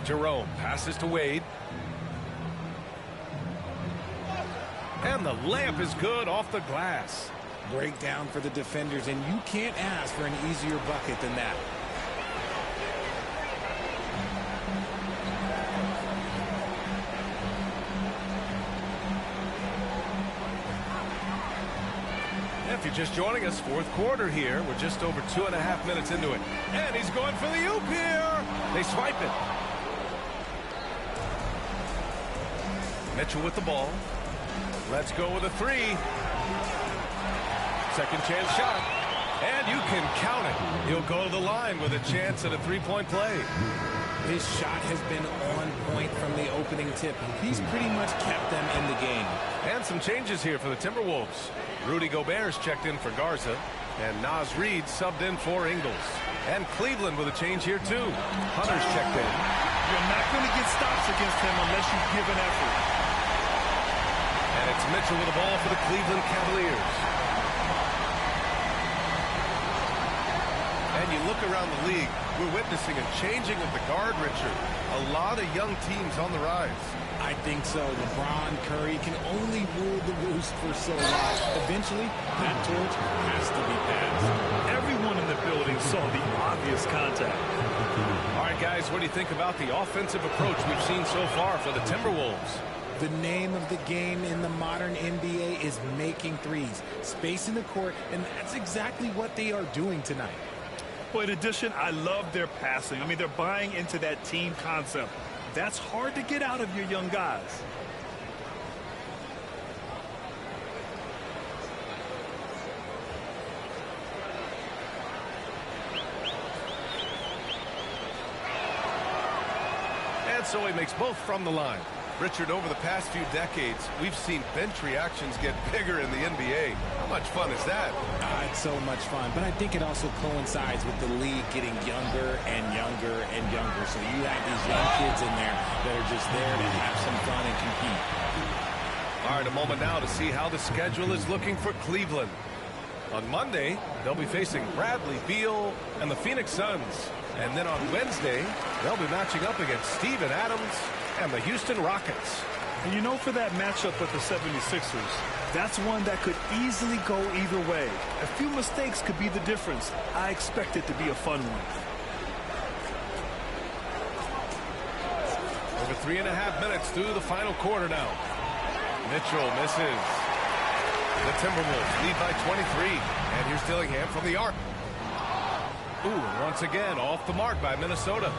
Jerome passes to Wade. And the layup is good off the glass. Breakdown for the defenders, and you can't ask for an easier bucket than that. If you're just joining us, fourth quarter here. We're just over 2.5 minutes into it. And he's going for the oop here. They swipe it. Mitchell with the ball. Let's go with a three. Second chance shot. And you can count it. He'll go to the line with a chance at a three-point play. His shot has been on point from the opening tip. He's pretty much kept them in the game. And some changes here for the Timberwolves. Rudy Gobert's checked in for Garza. And Naz Reid subbed in for Ingles. And Cleveland with a change here, too. Hunter's checked in. You're not going to get stops against him unless you give an effort. And it's Mitchell with the ball for the Cleveland Cavaliers. And you look around the league, we're witnessing a changing of the guard, Richard. A lot of young teams on the rise. I think so. LeBron, Curry can only rule the roost for so long. Eventually, that torch has to be passed. Everyone in the building saw the obvious contact. All right, guys, what do you think about the offensive approach we've seen so far for the Timberwolves? The name of the game in the modern NBA is making threes, spacing the court, and that's exactly what they are doing tonight. Well, in addition, I love their passing. I mean, they're buying into that team concept. That's hard to get out of your young guys. And so he makes both from the line. Richard, over the past few decades, we've seen bench reactions get bigger in the NBA. How much fun is that? It's so much fun, but I think it also coincides with the league getting younger and younger and younger. So you have these young kids in there that are just there to have some fun and compete. All right, a moment now to see how the schedule is looking for Cleveland. On Monday, they'll be facing Bradley Beal and the Phoenix Suns. And then on Wednesday, they'll be matching up against Steven Adams and the Houston Rockets. And you know, for that matchup with the 76ers, that's one that could easily go either way. A few mistakes could be the difference. I expect it to be a fun one. Over 3.5 minutes through the final quarter now. Mitchell misses. The Timberwolves lead by 23. And here's Dillingham from the arc. Ooh, and once again, off the mark by Minnesota.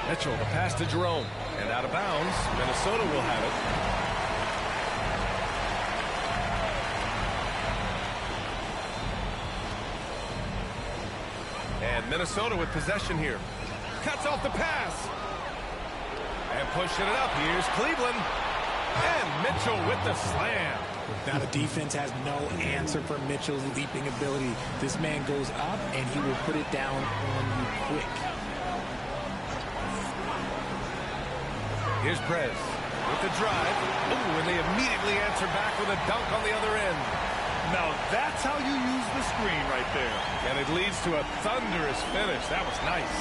Mitchell, the pass to Jerome. And out of bounds, Minnesota will have it. And Minnesota with possession here. Cuts off the pass. And pushing it up. Here's Cleveland. And Mitchell with the slam. Now the defense has no answer for Mitchell's leaping ability. This man goes up and he will put it down on you quick. Here's Prez with the drive. Ooh, and they immediately answer back with a dunk on the other end. Now that's how you use the screen right there. And it leads to a thunderous finish. That was nice.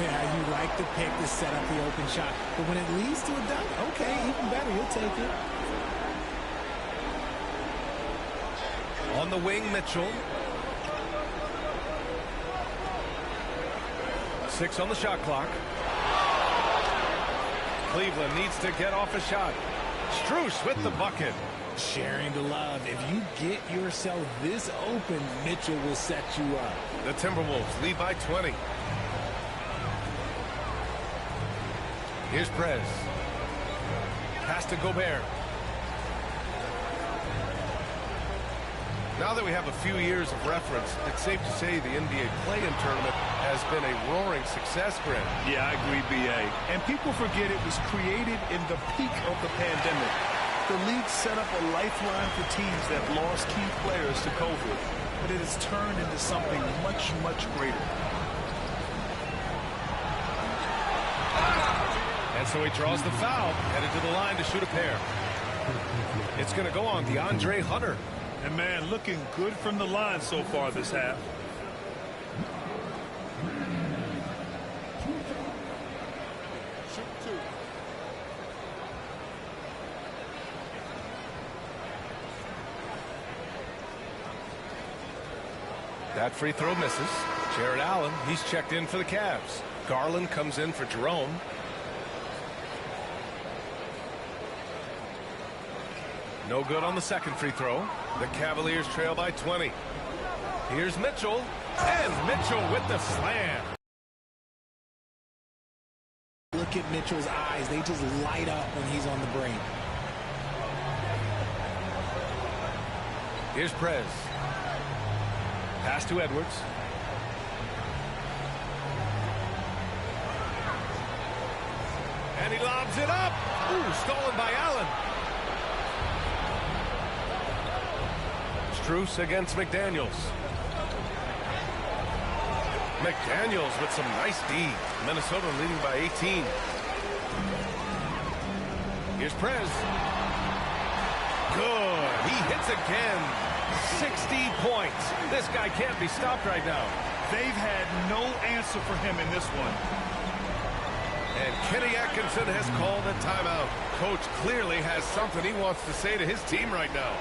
Yeah, you like the pick to set up the open shot. But when it leads to a dunk, okay, even better, you'll take it. On the wing, Mitchell. 6 on the shot clock. Cleveland needs to get off a shot. Strus with the bucket. Sharing the love. If you get yourself this open, Mitchell will set you up. The Timberwolves lead by 20. Here's Prez. Pass to Gobert. Now that we have a few years of reference, it's safe to say the NBA play-in tournament has been a roaring success, Brent. Yeah, I agree, B.A. And people forget it was created in the peak of the pandemic. The league set up a lifeline for teams that lost key players to COVID, but it has turned into something much, much greater. And so he draws the foul, headed to the line to shoot a pair. It's going to go on DeAndre Hunter. And, man, looking good from the line so far this half. That free throw misses. Jared Allen, he's checked in for the Cavs. Garland comes in for Jerome. No good on the second free throw. The Cavaliers trail by 20. Here's Mitchell, and Mitchell with the slam. Look at Mitchell's eyes. They just light up when he's on the break. Here's Prez. Pass to Edwards. And he lobs it up. Ooh, stolen by Allen. Strus against McDaniels. McDaniels with some nice D. Minnesota leading by 18. Here's Prez. Good. He hits again. 60 points. This guy can't be stopped right now. They've had no answer for him in this one. And Kenny Atkinson has called a timeout. Coach clearly has something he wants to say to his team right now.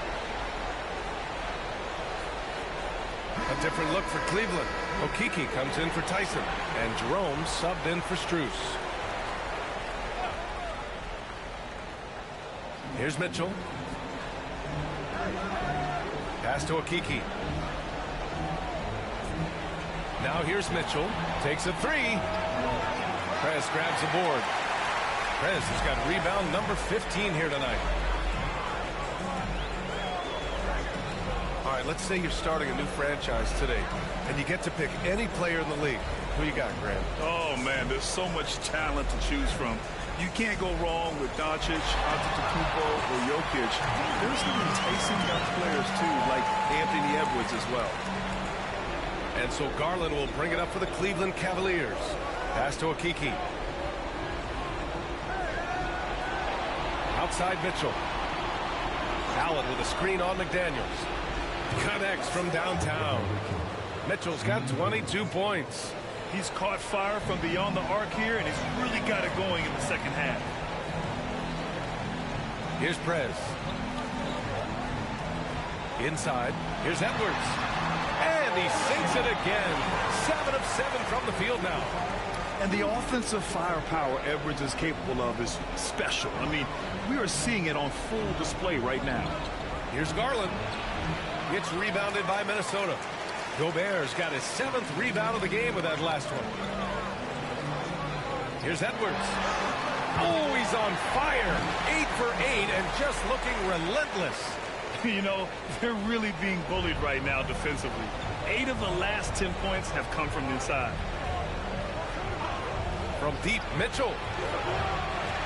A different look for Cleveland. Okeke comes in for Tyson. And Jerome subbed in for Strus. Here's Mitchell. Pass to Okeke. Now here's Mitchell. Takes a three. Prez grabs the board. Prez has got rebound number 15 here tonight. All right, let's say you're starting a new franchise today, and you get to pick any player in the league. Who you got, Graham? Oh, man, there's so much talent to choose from. You can't go wrong with Doncic, Antetokounmpo, or Jokic. There's some enticing young players, too, like Anthony Edwards as well. And so Garland will bring it up for the Cleveland Cavaliers. Pass to Okeke. Outside Mitchell. Allen with a screen on McDaniels. Connects from downtown. Mitchell's got 22 points. He's caught fire from beyond the arc here, and he's really got it going in the second half. Here's Prez. Inside. Here's Edwards. And he sinks it again. 7 of 7 from the field now. And the offensive firepower Edwards is capable of is special. I mean, we are seeing it on full display right now. Here's Garland. It's rebounded by Minnesota. Gobert's got his 7th rebound of the game with that last one. Here's Edwards. Oh, he's on fire. 8 for 8 and just looking relentless. You know, they're really being bullied right now defensively. 8 of the last 10 points have come from inside. From deep, Mitchell.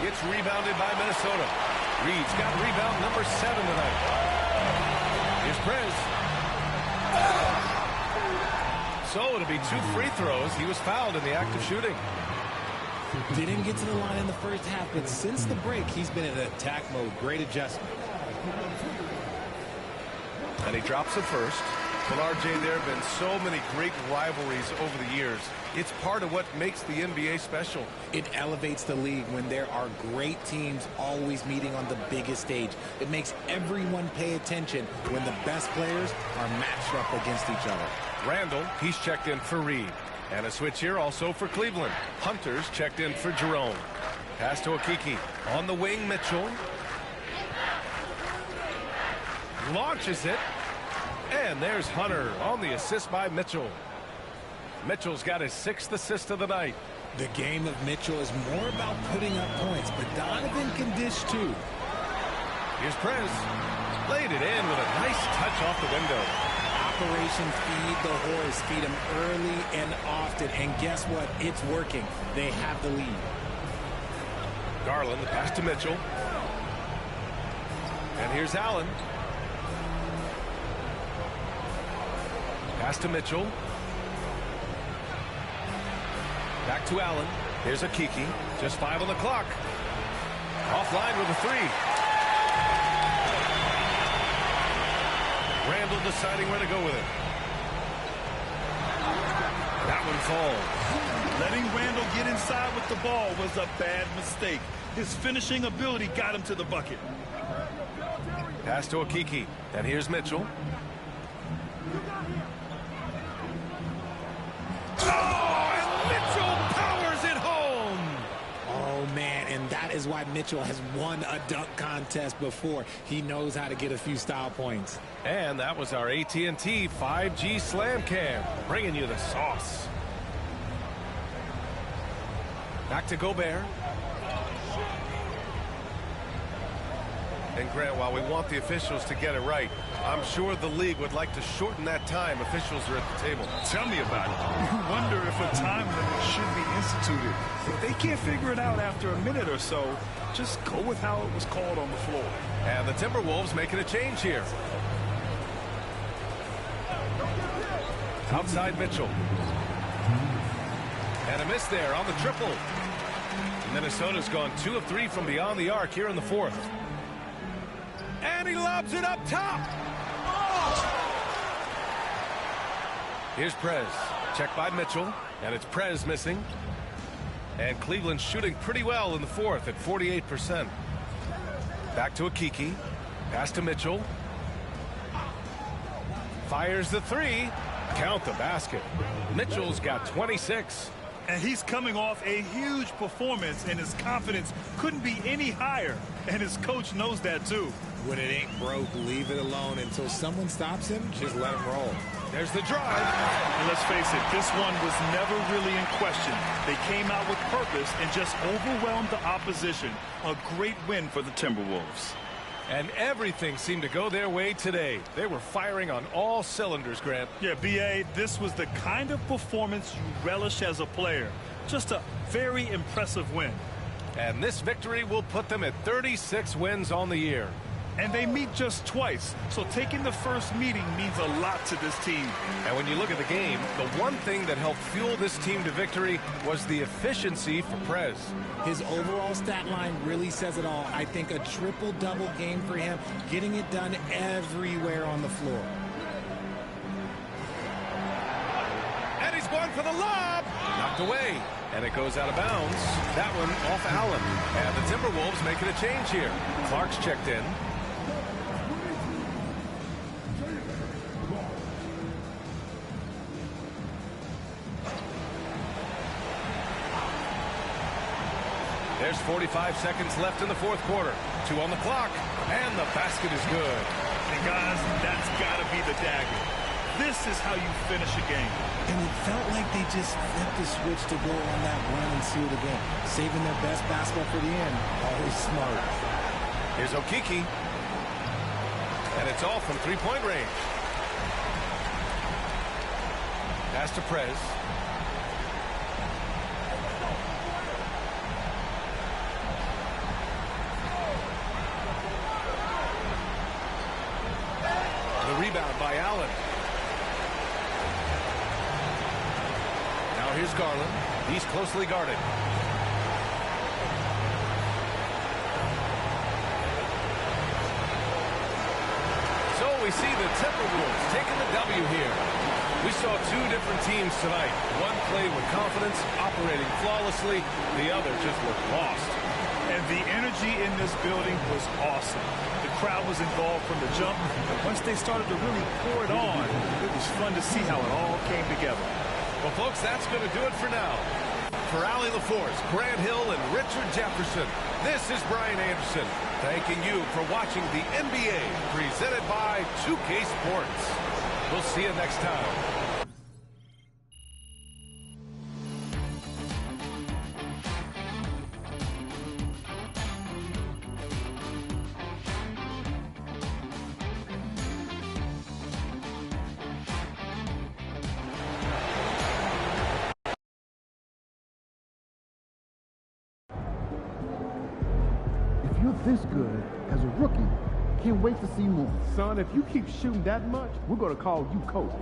It's rebounded by Minnesota. Reed's got rebound number 7 tonight. Here's Prez. So it'll be 2 free throws. He was fouled in the act of shooting. Didn't get to the line in the first half, but since the break, he's been in attack mode. Great adjustment. And he drops it first. Well, RJ, there have been so many great rivalries over the years. It's part of what makes the NBA special. It elevates the league when there are great teams always meeting on the biggest stage. It makes everyone pay attention when the best players are matched up against each other. Randall, he's checked in for Reed. And a switch here also for Cleveland. Hunter's checked in for Jerome. Pass to Okeke. On the wing, Mitchell. Launches it. And there's Hunter on the assist by Mitchell. Mitchell's got his 6th assist of the night. The game of Mitchell is more about putting up points, but Donovan can dish too. Here's Prez. Laid it in with a nice touch off the window. Operation Feed the Horse. Feed him early and often. And guess what? It's working. They have the lead. Garland, the pass to Mitchell. And here's Allen. Pass to Mitchell. Back to Allen. Here's Okeke. Just 5 on the clock. Offline with a 3. Randall deciding where to go with it. That one falls. Letting Randall get inside with the ball was a bad mistake. His finishing ability got him to the bucket. Pass to Okeke. And here's Mitchell. is why Mitchell has won a dunk contest before. He knows how to get a few style points. And that was our AT&T 5G Slam Cam, bringing you the sauce. Back to Gobert. And Grant, while we want the officials to get it right, I'm sure the league would like to shorten that time officials are at the table. Tell me about it. You wonder if a time limit should be instituted. If they can't figure it out after a minute or so, just go with how it was called on the floor. And the Timberwolves making a change here. Outside Mitchell. And a miss there on the triple. Minnesota's gone 2 of 3 from beyond the arc here in the fourth. And he lobs it up top. Here's Prez. Checked by Mitchell. And it's Prez missing. And Cleveland shooting pretty well in the fourth at 48%. Back to Akiki. Pass to Mitchell. Fires the three. Count the basket. Mitchell's got 26. And he's coming off a huge performance, and his confidence couldn't be any higher. And his coach knows that, too. When it ain't broke, leave it alone. Until someone stops him, just let him roll. There's the drive. And let's face it, this one was never really in question. They came out with purpose and just overwhelmed the opposition. A great win for the Timberwolves. And everything seemed to go their way today. They were firing on all cylinders, Grant. Yeah, B.A., this was the kind of performance you relish as a player. Just a very impressive win. And this victory will put them at 36 wins on the year. And they meet just twice, so taking the first meeting means a lot to this team. And when you look at the game, the one thing that helped fuel this team to victory was the efficiency for Prez. His overall stat line really says it all. I think a triple-double game for him, getting it done everywhere on the floor. And he's going for the lob. Knocked away. And it goes out of bounds. That one off Allen. And the Timberwolves making a change here. Clark's checked in. There's 45 seconds left in the fourth quarter. 2 on the clock. And the basket is good. And guys, that's got to be the dagger. This is how you finish a game. And it felt like they just flipped the switch to go on that run and seal the game. Saving their best basketball for the end. Always smart. Here's Okiki. And it's all from three-point range. Pass to Prez. The rebound by Allen. Now here's Garland. He's closely guarded. So we see the Timberwolves taking the W here. We saw 2 different teams tonight. One played with confidence, operating flawlessly. The other just looked lost. And the energy in this building was awesome. The crowd was involved from the jump. And once they started to really pour it on, it was fun to see how it all came together. Well, folks, that's going to do it for now. For Allie LaForce, Grant Hill, and Richard Jefferson, this is Brian Anderson, thanking you for watching the NBA presented by 2K Sports. We'll see you next time. If you're this good as a rookie, can't wait to see more. Son, if you keep shooting that much, we're going to call you Kobe.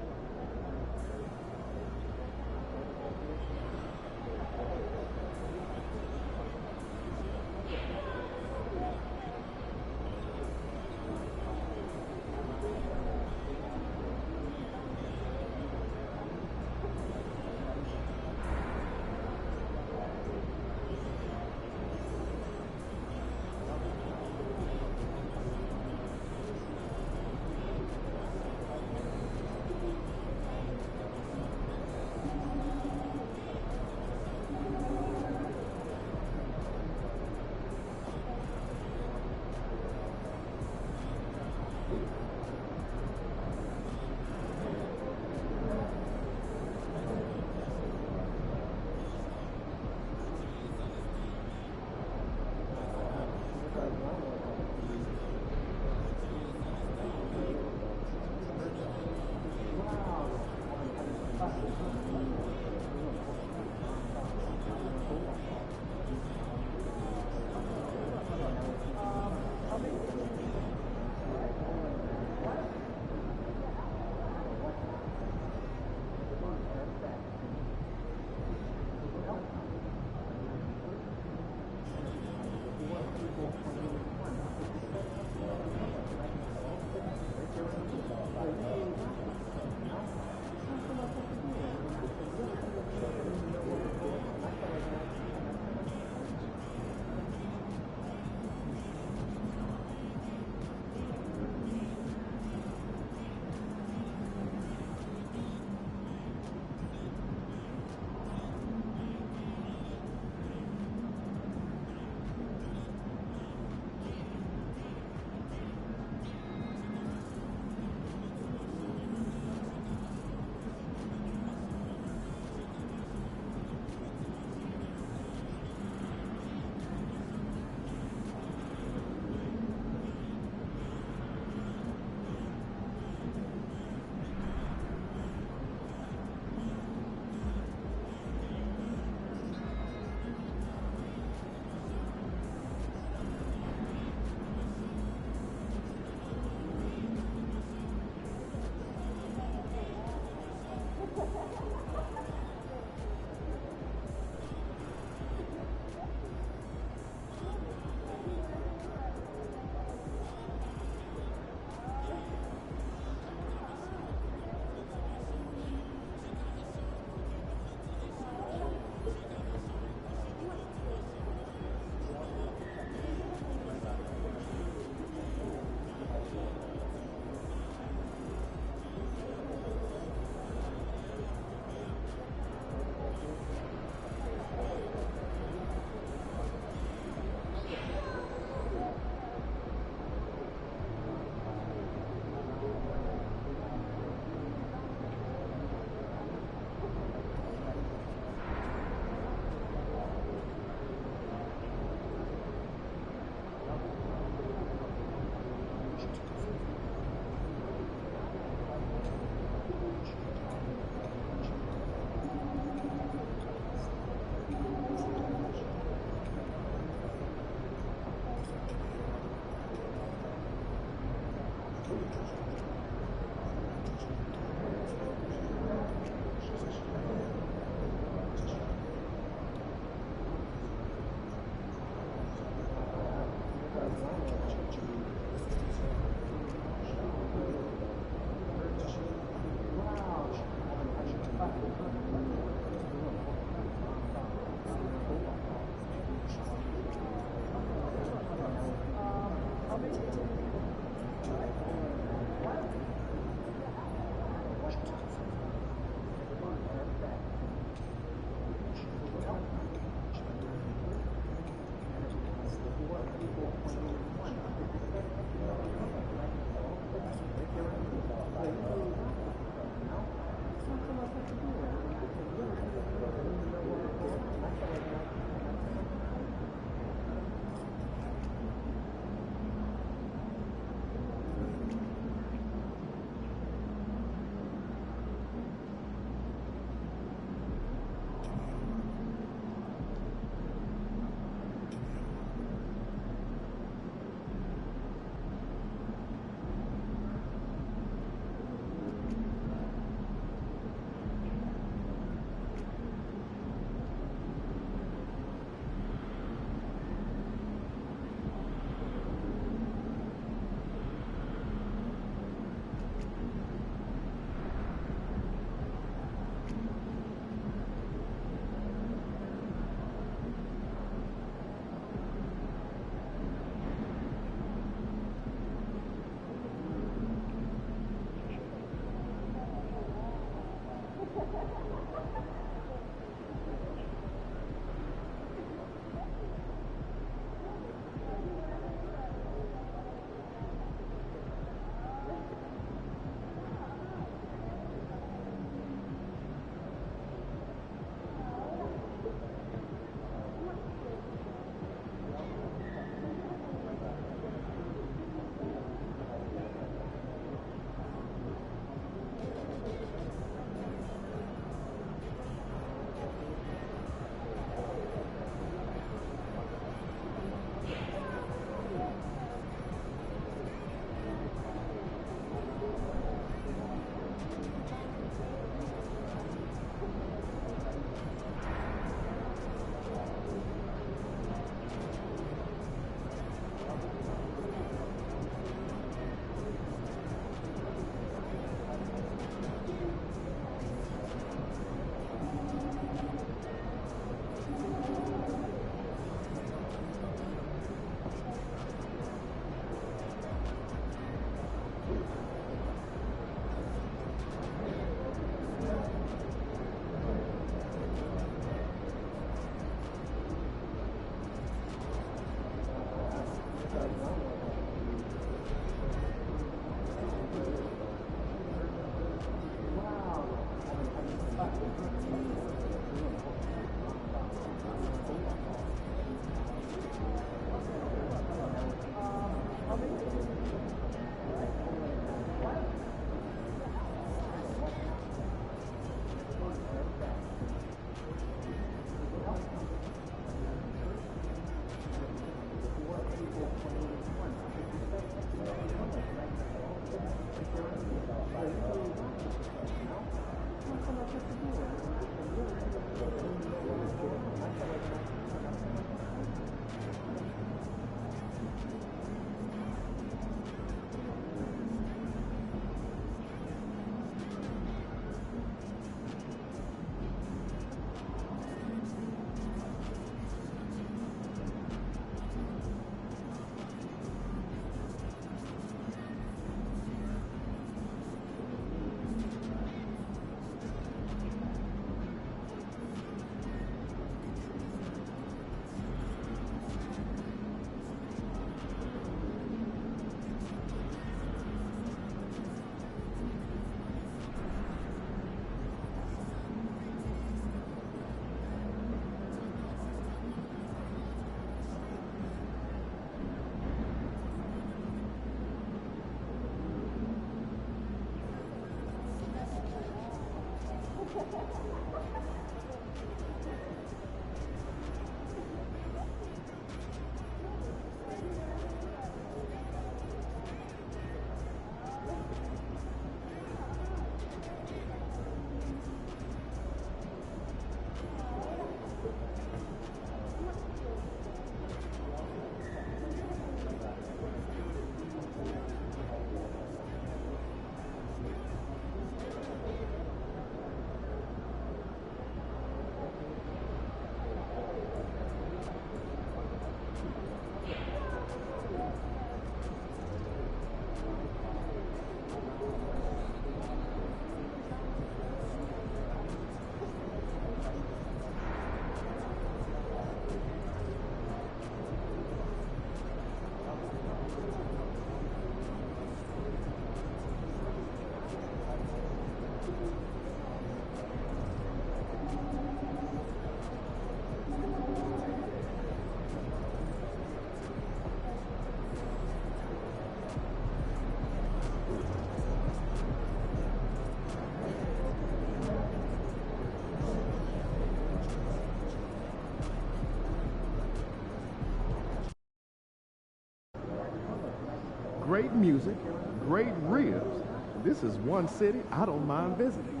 Great music, great ribs. This is one city I don't mind visiting.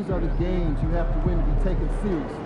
These are the games you have to win to be taken seriously.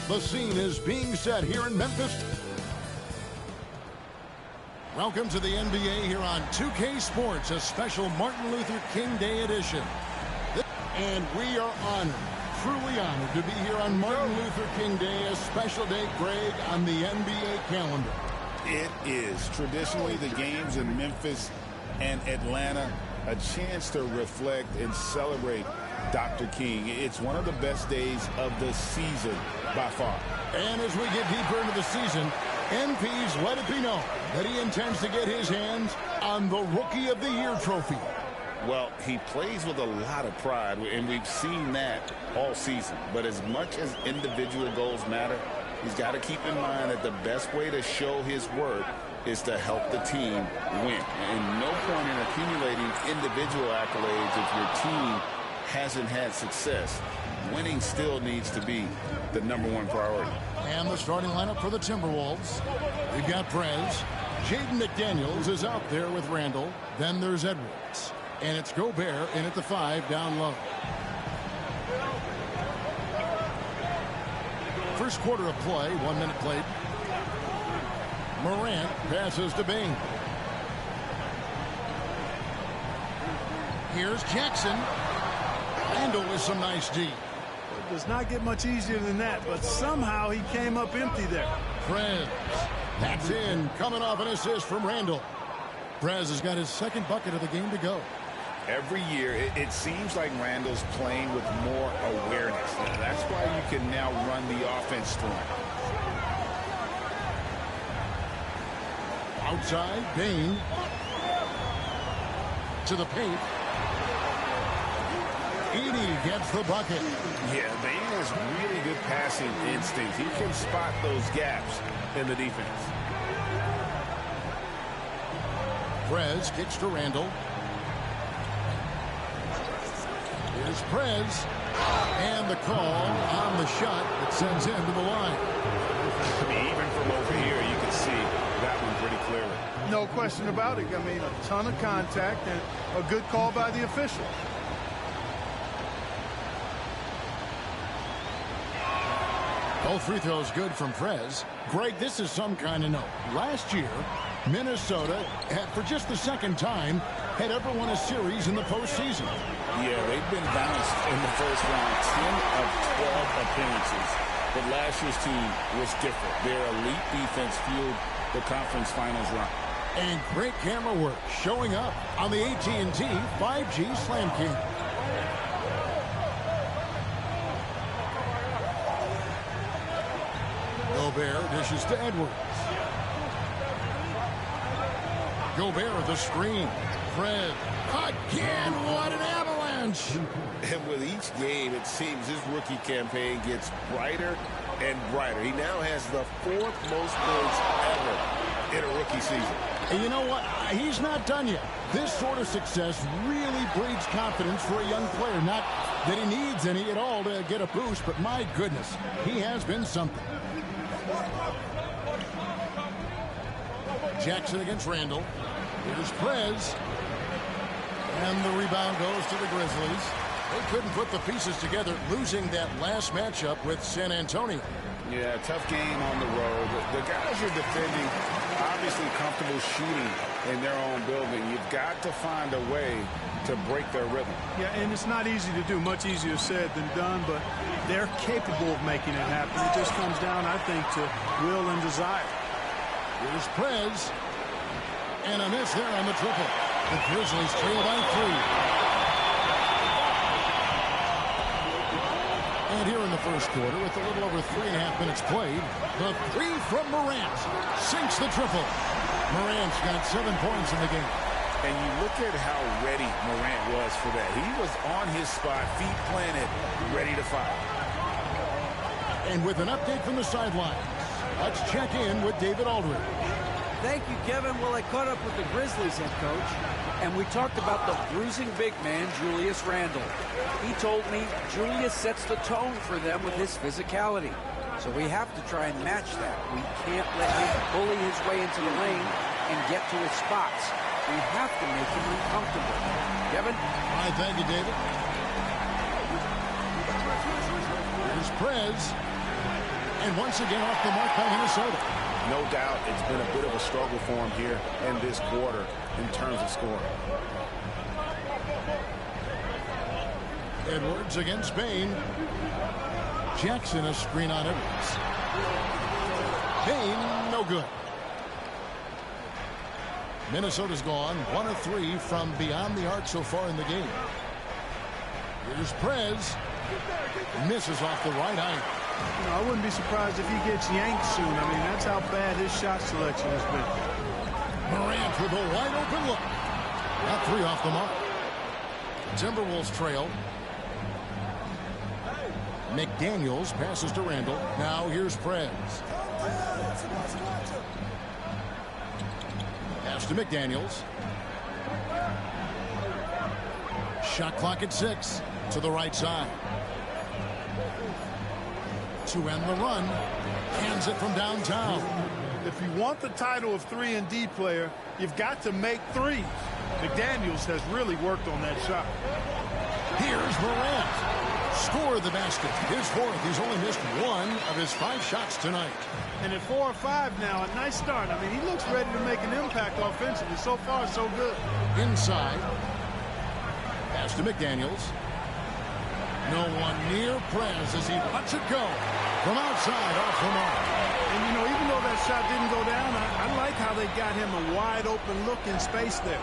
The scene is being set here in Memphis. Welcome to the NBA here on 2K Sports, a special Martin Luther King Day edition. And we are honored, truly honored, to be here on Martin Luther King Day, a special day, Greg, on the NBA calendar. It is traditionally the games in Memphis and Atlanta, a chance to reflect and celebrate Dr. King. It's one of the best days of the season by far. And as we get deeper into the season, MP's let it be known that he intends to get his hands on the Rookie of the Year trophy. Well, he plays with a lot of pride, and we've seen that all season. But as much as individual goals matter, he's got to keep in mind that the best way to show his worth is to help the team win. And no point in accumulating individual accolades if your team hasn't had success. Winning still needs to be the #1 priority. And the starting lineup for the Timberwolves. We've got Prez. Jaden McDaniels is out there with Randall. Then there's Edwards. And it's Gobert in at the 5 down low. First quarter of play, 1 minute played. Morant passes to Bing. Here's Jackson. Randall with some nice D. It does not get much easier than that, but somehow he came up empty there. Prez. That's in. Coming off an assist from Randall. Prez has got his second bucket of the game to go. Every year, it seems like Randall's playing with more awareness. That's why you can now run the offense through him. Outside, Bane. To the paint. Edey gets the bucket. Yeah, Bane has really good passing instincts. He can spot those gaps in the defense. Prez kicks to Randall. Here's Prez. And the call on the shot that sends him to the line. I mean, even from over here, you can see that one pretty clearly. No question about it. I mean, a ton of contact and a good call by the official. Both free throws good from Prez. Greg, this is some kind of note. Last year, Minnesota, for just the second time, had ever won a series in the postseason. Yeah, they've been bounced in the first round, 10 of 12 appearances. But last year's team was different. Their elite defense fueled the conference finals run. And great camera work showing up on the AT&T 5G Slam King. Gobert dishes to Edwards. Gobert the screen. Fred again. What an avalanche! And with each game, it seems his rookie campaign gets brighter and brighter. He now has the 4th most points ever in a rookie season. And you know what? He's not done yet. This sort of success really breeds confidence for a young player. Not that he needs any at all to get a boost, but my goodness, he has been something. Jackson against Randall. Here's Prez. And the rebound goes to the Grizzlies. They couldn't put the pieces together, losing that last matchup with San Antonio. Yeah, tough game on the road. The guys you're defending, obviously comfortable shooting in their own building. You've got to find a way to break their rhythm. Yeah, and it's not easy to do. Much easier said than done, but they're capable of making it happen. It just comes down, I think, to will and desire. Here's Prez. And a miss there on the triple. The Grizzlies trail by 3. And here in the first quarter, with a little over 3.5 minutes played, the three from Morant sinks the triple. Morant's got 7 points in the game. And you look at how ready Morant was for that. He was on his spot, feet planted, ready to fire. And with an update from the sidelines, let's check in with David Aldridge. Thank you, Kevin. Well, I caught up with the Grizzlies head coach, and we talked about the bruising big man, Julius Randle. He told me Julius sets the tone for them with his physicality. So we have to try and match that. We can't let him bully his way into the lane and get to his spots. We have to make him uncomfortable. Kevin? All right, thank you, David. Here's Prez. And once again off the mark by Minnesota. No doubt it's been a bit of a struggle for him here in this quarter in terms of scoring. Edwards against Bain. Jackson a screen on Edwards. Bain, no good. Minnesota's gone 1 of 3 from beyond the arc so far in the game. Here's Prez. Misses off the right eye. You know, I wouldn't be surprised if he gets yanked soon. I mean, that's how bad his shot selection has been. Morant with a wide open look. Got 3 off the mark. Timberwolves trail. McDaniels passes to Randall. Now here's Prez. Pass to McDaniels. Shot clock at 6. To the right side. To end the run. Hands it from downtown. If you want the title of 3-and-D player, you've got to make threes. McDaniels has really worked on that shot. Here's Morant. Score the basket. His 4th. He's only missed 1 of his 5 shots tonight. And at 4 or 5 now, a nice start. I mean, he looks ready to make an impact offensively. So far, so good. Inside. Pass to McDaniels. No one near Prez as he lets it go. From outside, off the mark. And, you know, even though that shot didn't go down, I like how they got him a wide open look in space there.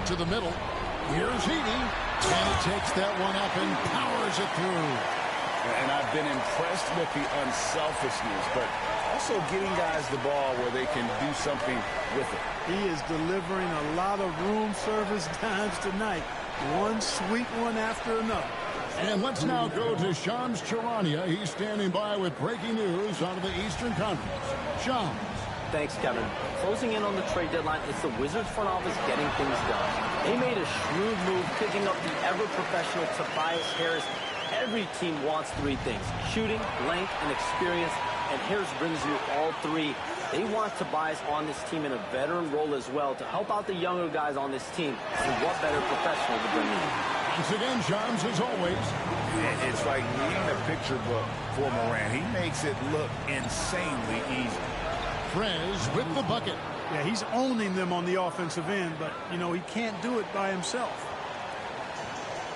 To the middle. Here's Heaney. And he takes that one up and powers it through. And I've been impressed with the unselfishness, but also getting guys the ball where they can do something with it. He is delivering a lot of room service dimes tonight. One sweet one after another. And let's now go to Shams Charania. He's standing by with breaking news out of the Eastern Conference. Shams. Thanks, Kevin. Closing in on the trade deadline, it's the Wizards front office getting things done. They made a shrewd move, picking up the ever-professional Tobias Harris. Every team wants 3 things: shooting, length, and experience. And Harris brings you all 3. They want Tobias on this team in a veteran role as well to help out the younger guys on this team. And what better professional to bring in? Once again, Shams, as always. It's like reading a picture book for Morant. He makes it look insanely easy. Prez with the bucket. Yeah, he's owning them on the offensive end, but, you know, he can't do it by himself.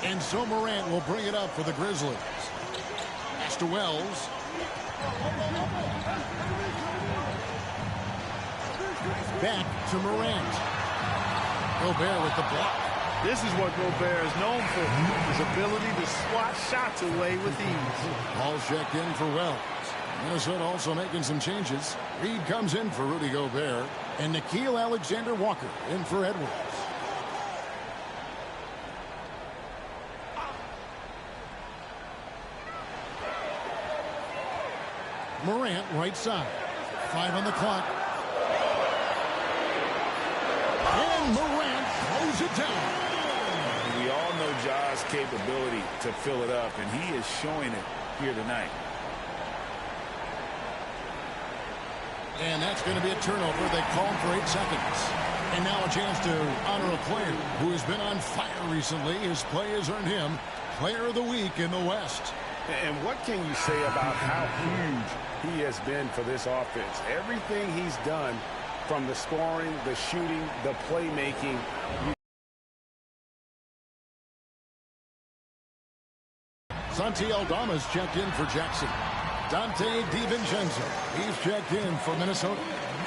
And so Morant will bring it up for the Grizzlies. Pass to Wells. Back to Morant. Gobert with the block. This is what Gobert is known for, his ability to swat shots away with ease. All checked in for Wells. Minnesota also making some changes. Reed comes in for Rudy Gobert. And Nickeil Alexander-Walker in for Edwards. Morant right side. 5 on the clock. And Morant throws it down. We all know Ja's capability to fill it up, and he is showing it here tonight. And that's going to be a turnover. They call for 8 seconds. And now a chance to honor a player who has been on fire recently. His play has earned him Player of the Week in the West. And what can you say about how huge he has been for this offense? Everything he's done, from the scoring, the shooting, the playmaking. Santi Aldama's checked in for Jackson. Dante DiVincenzo, he's checked in for Minnesota.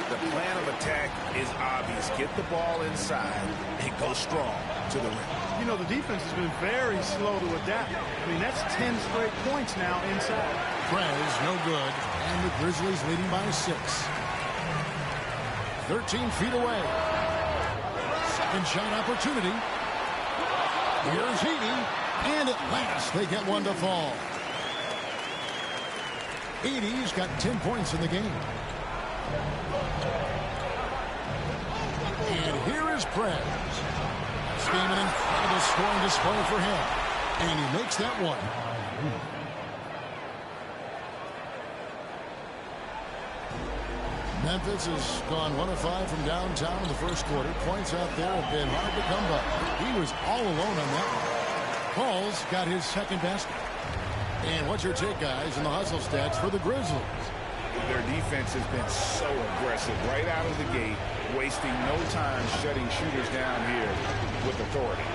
The plan of attack is obvious. Get the ball inside and go strong to the rim. You know, the defense has been very slow to adapt. I mean, that's 10 straight points now inside. Prez, no good. And the Grizzlies leading by 6. 13 feet away. Second shot opportunity. Here's Heaney. And at last, they get one to fall. Heaney's got 10 points in the game. And here is Prez. This game an incredible scoring display for him. And he makes that one. Memphis has gone 1 of 5 from downtown in the first quarter. Points out there have been hard to come by. He was all alone on that one. Paul's got his second basket. And what's your take, guys, in the hustle stats for the Grizzlies? Their defense has been so aggressive right out of the gate, wasting no time shutting shooters down here with authority.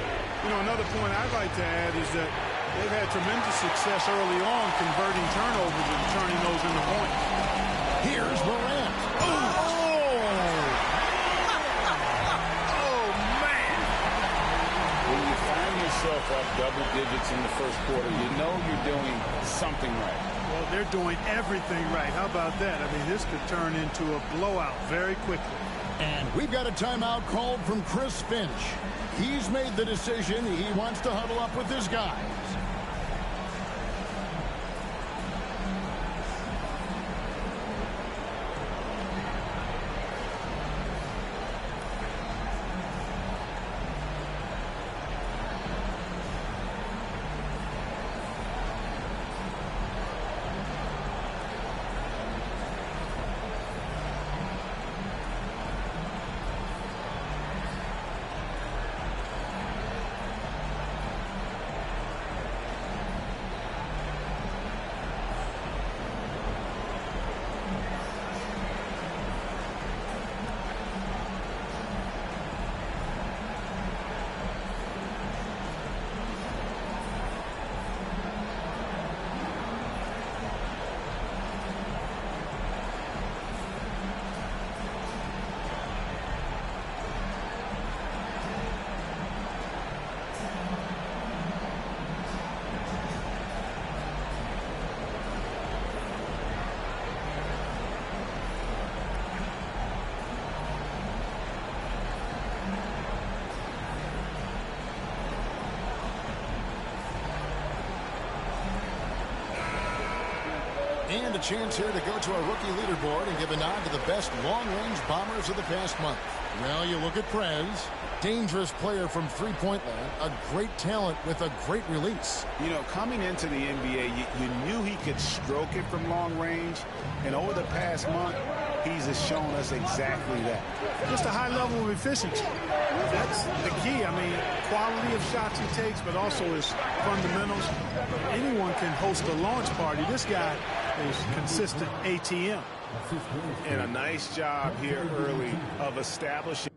You know, another point I'd like to add is that they've had tremendous success early on converting turnovers and turning those into points. Here's Morant. When you find yourself up double digits in the first quarter, you know you're doing something right. Well, they're doing everything right. How about that? I mean, this could turn into a blowout very quickly. And we've got a timeout called from Chris Finch. He's made the decision. He wants to huddle up with his guys. And a chance here to go to our rookie leaderboard and give a nod to the best long-range bombers of the past month. Well, you look at Prez, dangerous player from three-point land, a great talent with a great release. You know, coming into the NBA, you knew he could stroke it from long range, and over the past month, he's shown us exactly that. Just a high level of efficiency. That's the key. I mean, quality of shots he takes, but also his fundamentals. Anyone can host a launch party. This guy is consistent ATM. And a nice job here early of establishing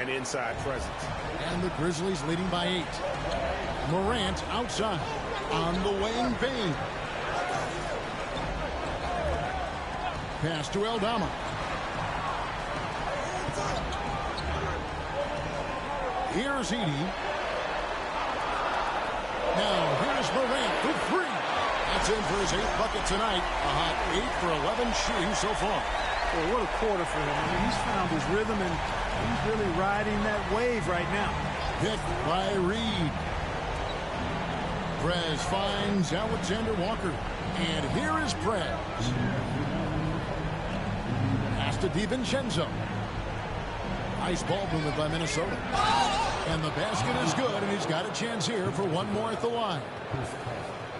and inside presence. And the Grizzlies leading by 8. Morant outside on the wing Bain. Pass to Aldama. Here's Edey. Now here's Morant for 3. That's in for his 8th bucket tonight. A hot 8 for 11 shooting so far. Well, what a quarter for him. I mean, he's found his rhythm, and he's really riding that wave right now. Picked by Reed. Prez finds Alexander Walker. And here is Prez. Pass to DiVincenzo. Nice ball movement by Minnesota. And the basket is good, and he's got a chance here for one more at the line.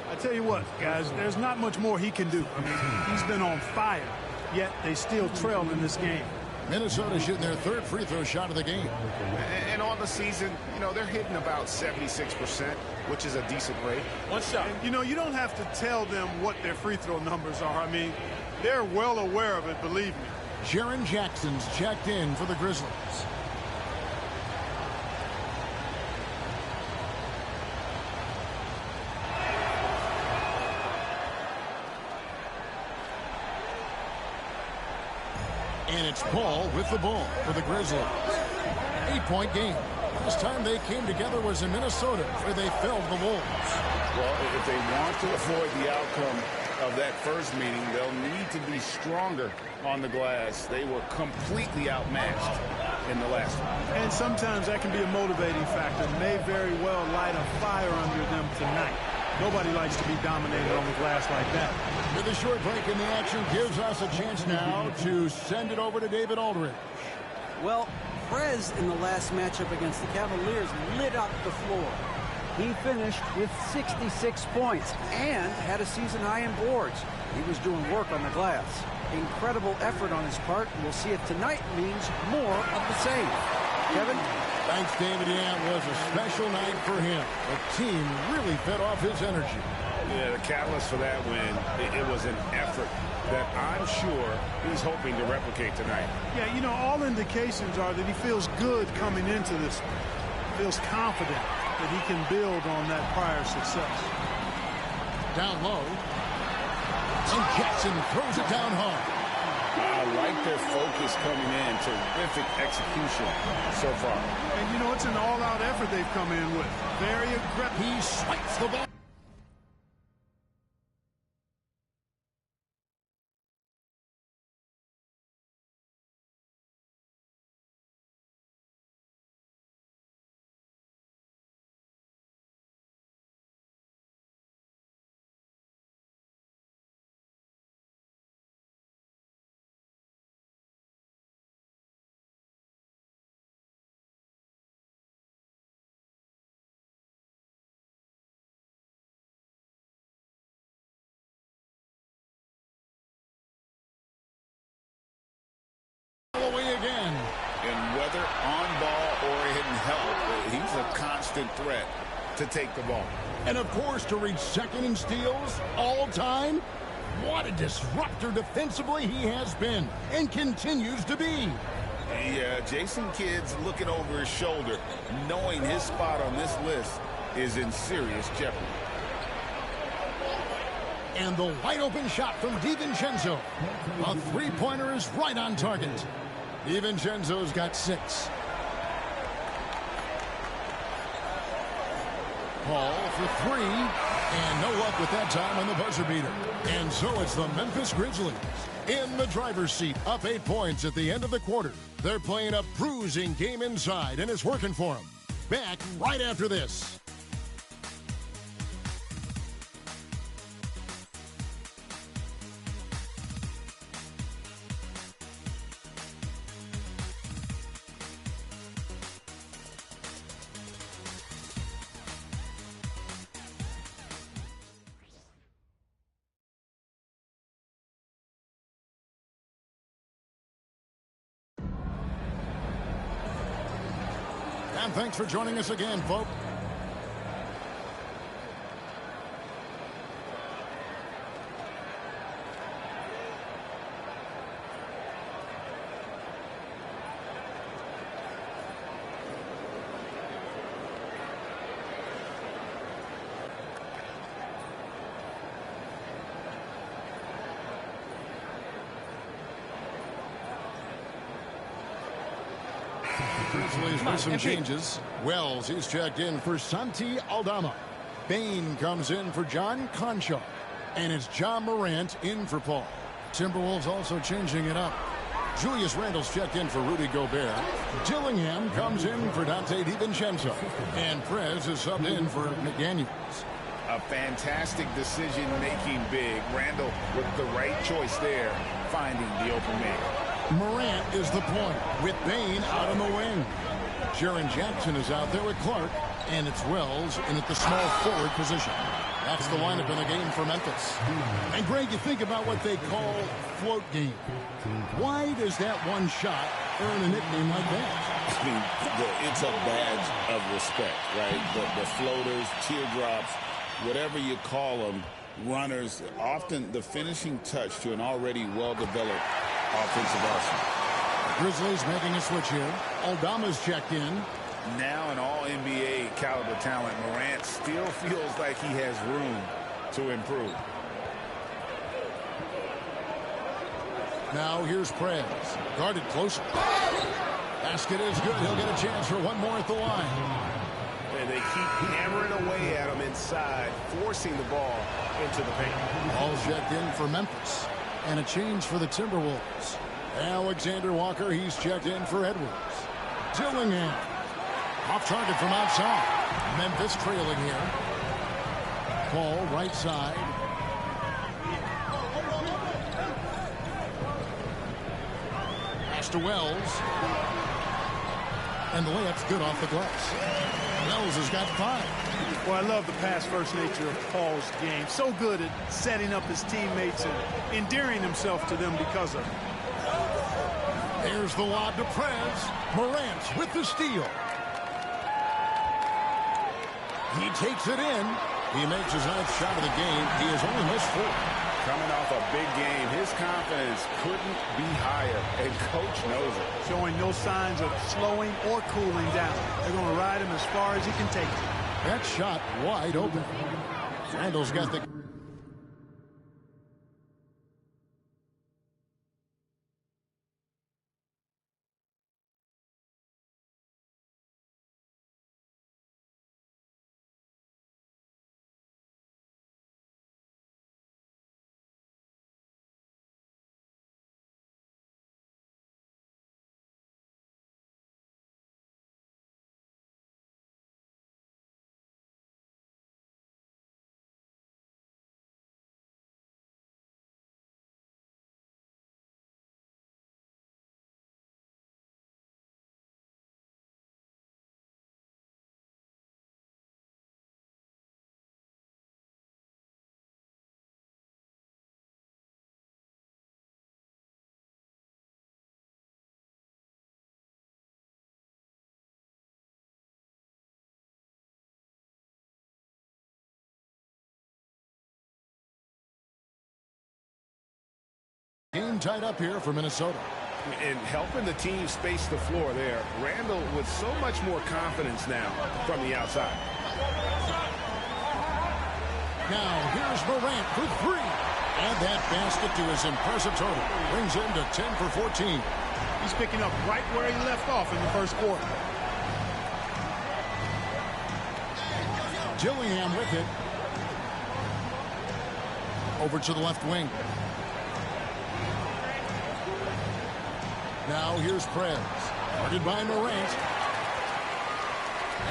I tell you what, guys, there's not much more he can do. I mean, he's been on fire, yet they still trail in this game. Minnesota shooting their 3rd free throw shot of the game. And on the season, you know, they're hitting about 76%, which is a decent rate. One shot. And, you know, you don't have to tell them what their free throw numbers are. I mean, they're well aware of it, believe me. Jaren Jackson's checked in for the Grizzlies. And it's Paul with the ball for the Grizzlies. 8-point game. Last time they came together was in Minnesota, where they felled the Wolves. Well, if they want to avoid the outcome of that first meeting, they'll need to be stronger on the glass. They were completely outmatched in the last one. And sometimes that can be a motivating factor. May very well light a fire under them tonight. Nobody likes to be dominated on the glass like that. With a short break in the action gives us a chance now to send it over to David Aldridge. Well, Prez in the last matchup against the Cavaliers lit up the floor. He finished with 66 points and had a season high in boards. He was doing work on the glass. Incredible effort on his part. We'll see if tonight means more of the same. Kevin? Thanks, David. Yeah, it was a special night for him. The team really fed off his energy. Yeah, the catalyst for that win, it was an effort that I'm sure he's hoping to replicate tonight. Yeah, you know, all indications are that he feels good coming into this. Feels confident that he can build on that prior success. Down low. And Jackson throws it down hard. I like their focus coming in. Terrific execution so far. And, you know, it's an all-out effort they've come in with. Very aggressive. He swipes the ball. Away again. And whether on ball or in help, he's a constant threat to take the ball. And of course, to reach second in steals all time. What a disruptor defensively he has been and continues to be. Yeah, Jason Kidd's looking over his shoulder, knowing his spot on this list is in serious jeopardy. And the wide open shot from DiVincenzo. A three-pointer is right on target. DiVincenzo's got 6. Paul for 3. And no luck with that time on the buzzer beater. And so it's the Memphis Grizzlies in the driver's seat, up 8 points at the end of the quarter. They're playing a bruising game inside, and it's working for them. Back right after this. And thanks for joining us again, folks. Grizzlies with some changes. Wells, he's checked in for Santi Aldama. Bain comes in for John Conchar. And it's John Morant in for Paul. Timberwolves also changing it up. Julius Randle's checked in for Rudy Gobert. Dillingham comes in for Dante DiVincenzo. And Prez is subbed in for McDaniels. A fantastic decision-making big. Randle with the right choice there, finding the open man. Morant is the point with Bain out on the wing. Jaren Jackson is out there with Clark. And it's Wells in at the small forward position. That's the lineup in the game for Memphis. And Greg, you think about what they call float game. Why does that one shot earn a nickname like that? I mean, it's a badge of respect, right? The floaters, teardrops, whatever you call them, runners, often the finishing touch to an already well-developed offensive arsenal. Grizzlies making a switch here. Aldama's checked in. Now an all-NBA caliber talent, Morant still feels like he has room to improve. Now here's Prez. Guarded closer. Basket is good. He'll get a chance for one more at the line. And they keep hammering away at him inside, forcing the ball into the paint. All checked in for Memphis. And a change for the Timberwolves. Alexander Walker, he's checked in for Edwards. Dillingham. Off target from outside. Memphis trailing here. Ball right side. Pass to Wells. And the layup's good off the glass. Wells has got 5. Well, I love the pass-first nature of Paul's game. So good at setting up his teammates and endearing himself to them because of it. There's the lob to Prez. Morant with the steal. He takes it in. He makes his 9th shot of the game. He has only missed 4. Coming off a big game, his confidence couldn't be higher, and coach knows it. Showing no signs of slowing or cooling down. They're going to ride him as far as he can take it. That shot wide open. Randle's got the... Game tied up here for Minnesota. And helping the team space the floor there. Randle with so much more confidence now from the outside. Now here's Morant for 3. And that basket to his impressive total brings him to 10 for 14. He's picking up right where he left off in the first quarter. Dillingham with it. Over to the left wing. Now here's Prez. Guarded by Morant.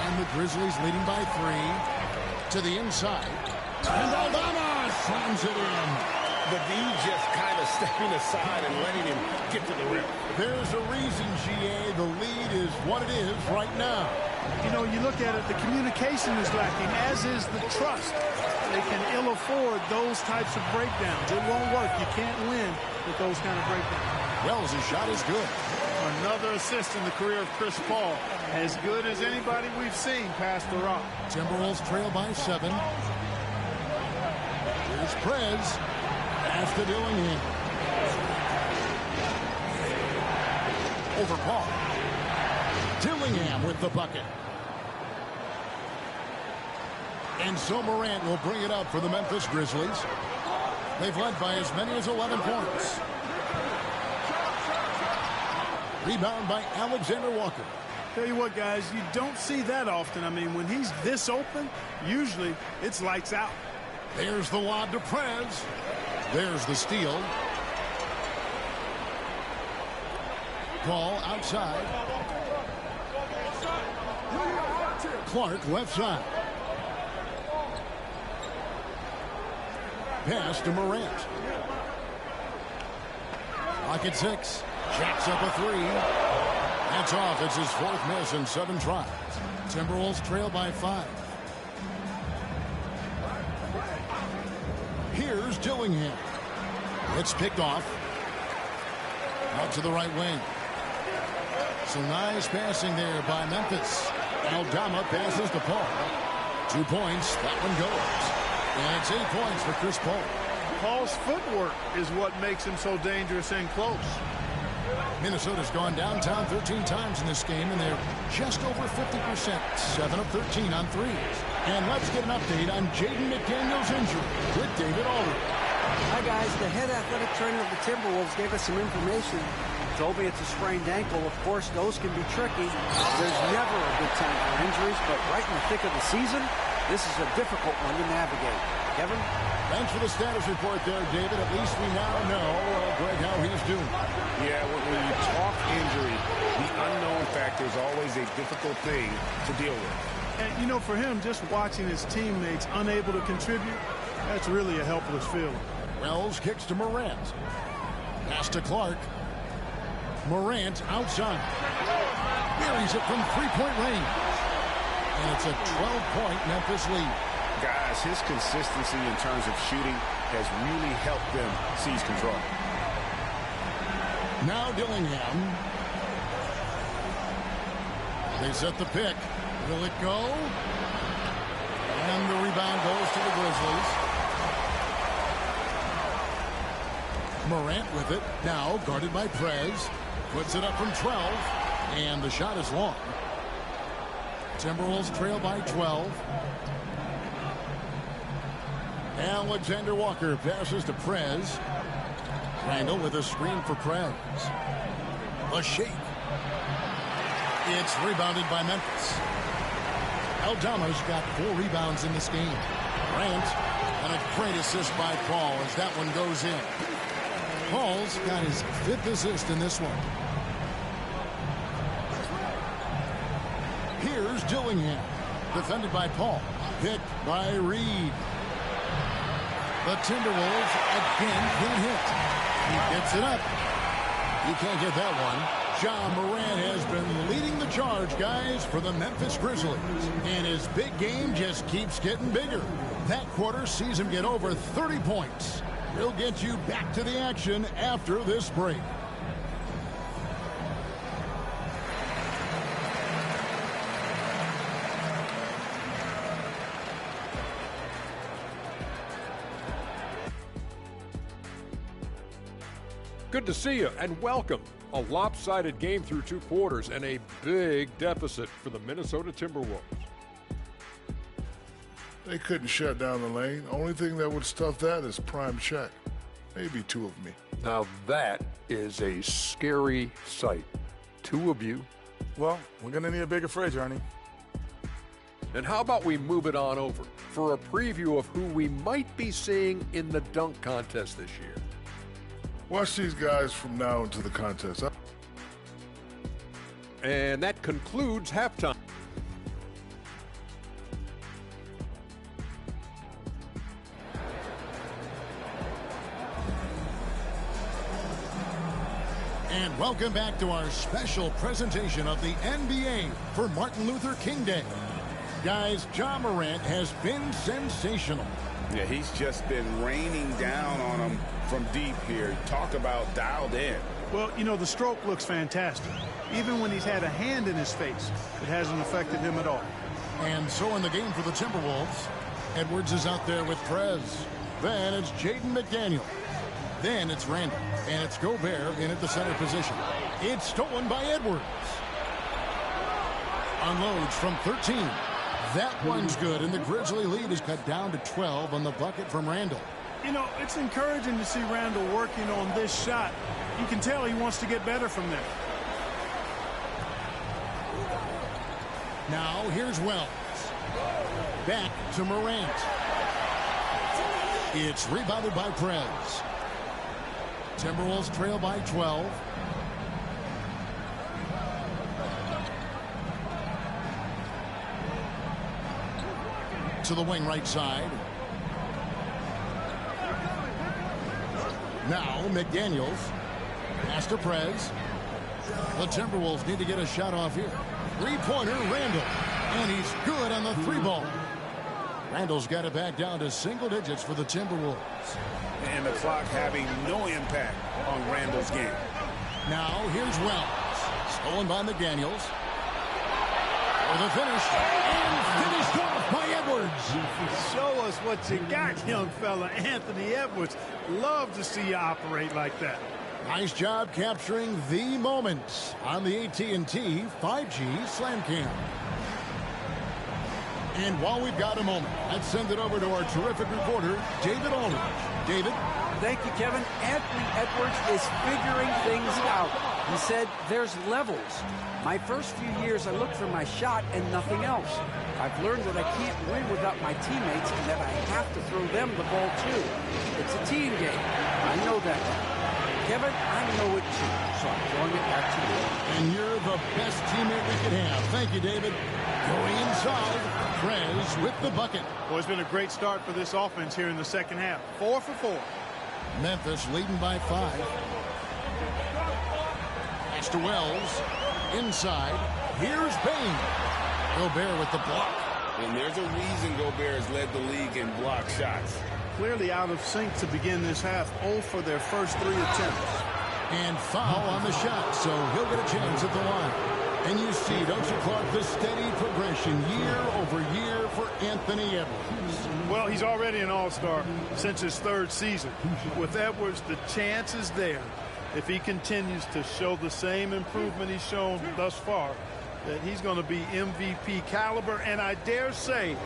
And the Grizzlies leading by 3. To the inside. And Aldama slams it in. The D just kind of stepping aside and letting him get to the rim. There's a reason, GA, the lead is what it is right now. You know, you look at it, the communication is lacking, as is the trust. They can ill afford those types of breakdowns. It won't work. You can't win with those kind of breakdowns. Wells' shot is good. Another assist in the career of Chris Paul. As good as anybody we've seen past the rock. Timberwolves trail by 7. Here's Prez. Pass to Dillingham. Over Paul. Dillingham with the bucket. And so Morant will bring it up for the Memphis Grizzlies. They've led by as many as 11 points. Rebound by Alexander Walker. Tell you what, guys, you don't see that often. I mean, when he's this open, usually it's lights out. There's the lob to Prez. There's the steal. Ball outside. Clark left side. Pass to Morant. Rocket 6. Jacks up a 3. That's off. It's his 4th miss in 7 tries. Timberwolves trail by 5. Here's Dillingham. It's picked off. Out to the right wing. Some nice passing there by Memphis. Aldama passes to Paul. 2 points. That one goes. And it's 8 points for Chris Paul. Paul's footwork is what makes him so dangerous and close. Minnesota's gone downtown 13 times in this game, and they're just over 50%. 7 of 13 on threes. And let's get an update on Jaden McDaniel's injury with David Aldridge. Hi, guys. The head athletic trainer of the Timberwolves gave us some information. Told me it's a sprained ankle. Of course, those can be tricky. There's never a good time for injuries, but right in the thick of the season, this is a difficult one to navigate. Kevin? Thanks for the status report there, David. At least we now know, Greg, how he's doing. Yeah, when you talk injury, the unknown factor is always a difficult thing to deal with. And, you know, for him, just watching his teammates unable to contribute, that's really a helpless feeling. Wells kicks to Morant. Pass to Clark. Morant outside. Buries it from 3-point range. And it's a 12-point Memphis lead. Guys, his consistency in terms of shooting has really helped them seize control. Now Dillingham. They set the pick. Will it go? And the rebound goes to the Grizzlies. Morant with it. Now guarded by Prez. Puts it up from 12. And the shot is long. Timberwolves trail by 12. Alexander Walker passes to Prez. Randall with a screen for Prez. A shake. It's rebounded by Memphis. Aldama's got 4 rebounds in this game. Grant, and a great assist by Paul as that one goes in. Paul's got his 5th assist in this one. Here's Dillingham. Defended by Paul. Picked by Reed. The Timberwolves again can't hit. He gets it up. You can't get that one. Ja Morant has been leading the charge, guys, for the Memphis Grizzlies. And his big game just keeps getting bigger. That quarter sees him get over 30 points. We'll get you back to the action after this break. Good to see you and welcome. A lopsided game through 2 quarters and a big deficit for the Minnesota Timberwolves. They couldn't shut down the lane. Only thing that would stuff that is prime check. Maybe 2 of me. Now that is a scary sight. 2 of you. Well, we're going to need a bigger fridge, Ernie. And how about we move it on over for a preview of who we might be seeing in the dunk contest this year. Watch these guys from now into the contest. And that concludes halftime. And welcome back to our special presentation of the NBA for Martin Luther King Day. Guys, Ja Morant has been sensational. Yeah, he's just been raining down on them from deep here. Talk about dialed in. Well, you know, the stroke looks fantastic. Even when he's had a hand in his face, it hasn't affected him at all. And so in the game for the Timberwolves, Edwards is out there with Prez. Then it's Jaden McDaniel. Then it's Randall. And it's Gobert in at the center position. It's stolen by Edwards. Unloads from 13. That one's good, and the Grizzly lead is cut down to 12 on the bucket from Randall. You know, it's encouraging to see Randall working on this shot. You can tell he wants to get better from there. Now here's Wells. Back to Morant. It's rebounded by Prez. Timberwolves trail by 12. To the wing right side. Now McDaniels. Pass to Prez. The Timberwolves need to get a shot off here. Three-pointer, Randall. And he's good on the three ball. Randall's got it back down to single digits for the Timberwolves. And the clock having no impact on Randall's game. Now here's Wells. Stolen by McDaniels. For the finish. And finished off by Edwards. Show us what you got, young fella. Anthony Edwards. Love to see you operate like that. Nice job capturing the moment on the AT&T 5G Slam Cam. And while we've got a moment, let's send it over to our terrific reporter, David Aldridge. David? Thank you, Kevin. Anthony Edwards is figuring things out. He said there's levels. My first few years, I looked for my shot and nothing else. I've learned that I can't win without my teammates and that I have to throw them the ball, too. It's a team game. I know that now. Kevin, I know it, too, so I'm throwing it back to you. And you're the best teammate we could have. Thank you, David. Going inside, Prez with the bucket. Well, it's been a great start for this offense here in the second half. 4 for 4. Memphis leading by 5. Pass to Wells. Inside. Here's Bain. Gobert with the block. And there's a reason Gobert has led the league in block shots. Clearly out of sync to begin this half. 0 for their first 3 attempts. And foul on the shot, so he'll get a chance at the line. And you see, don't you, Clark, the steady progression year over year for Anthony Edwards. Well, he's already an all-star since his 3rd season. With Edwards, the chance is there, if he continues to show the same improvement he's shown thus far, that he's going to be MVP caliber, and I dare say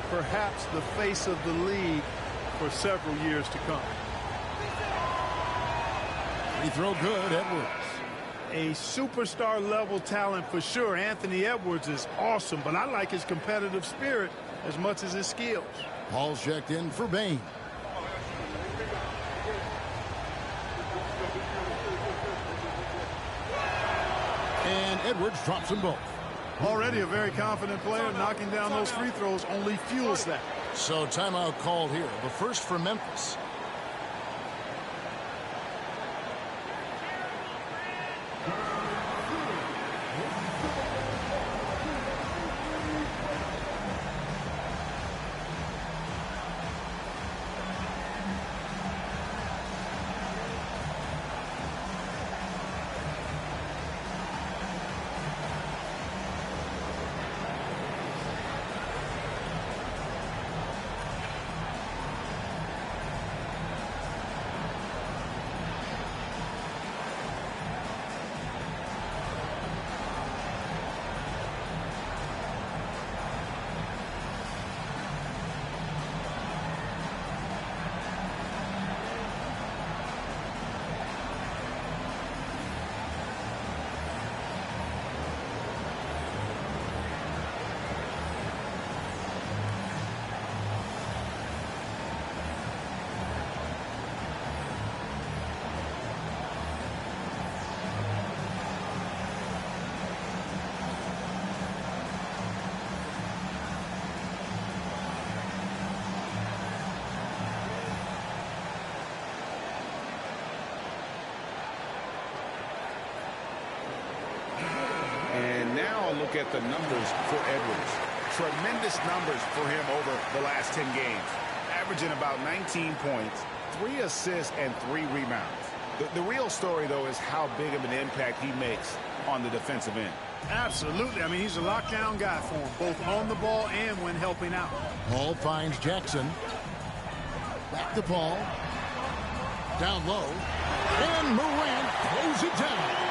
perhaps the face of the league for several years to come. Free throw good, Edwards. A superstar level talent for sure. Anthony Edwards is awesome, but I like his competitive spirit as much as his skills. Paul's checked in for Bain. And Edwards drops them both. Already a very confident player. Knocking down those free throws only fuels that. So timeout called here. The first for Memphis. And now a look at the numbers for Edwards. Tremendous numbers for him over the last 10 games. Averaging about 19 points, 3 assists, and 3 rebounds. The real story, though, is how big of an impact he makes on the defensive end. Absolutely. I mean, he's a lockdown guy for him, both on the ball and when helping out. Paul finds Jackson. Back to Paul. Down low. And Morant throws it down.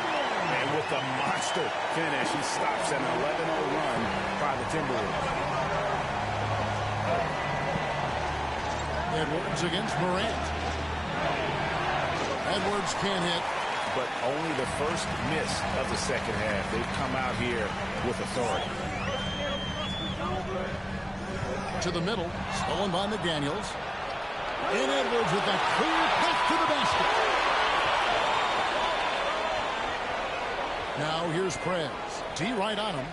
And with a monster finish, he stops an 11-0 run by the Timberwolves. Edwards against Morant. Edwards can't hit. But only the first miss of the second half. They've come out here with authority. To the middle. Stolen by McDaniels. And Edwards with that clear path to the basket. Now here's Prez. D right on him.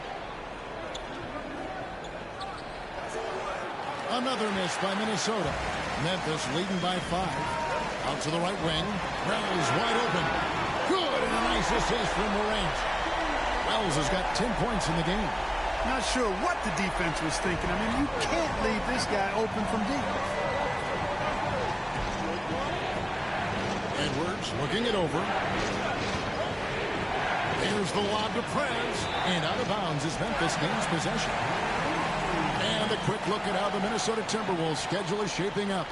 Another miss by Minnesota. Memphis leading by 5. Out to the right wing. Wells wide open. Good, and a nice assist from Morant. Wells has got 10 points in the game. Not sure what the defense was thinking. I mean, you can't leave this guy open from deep. Edwards looking it over. Here's the lob to Prez. And out of bounds as Memphis gains possession. And a quick look at how the Minnesota Timberwolves schedule is shaping up.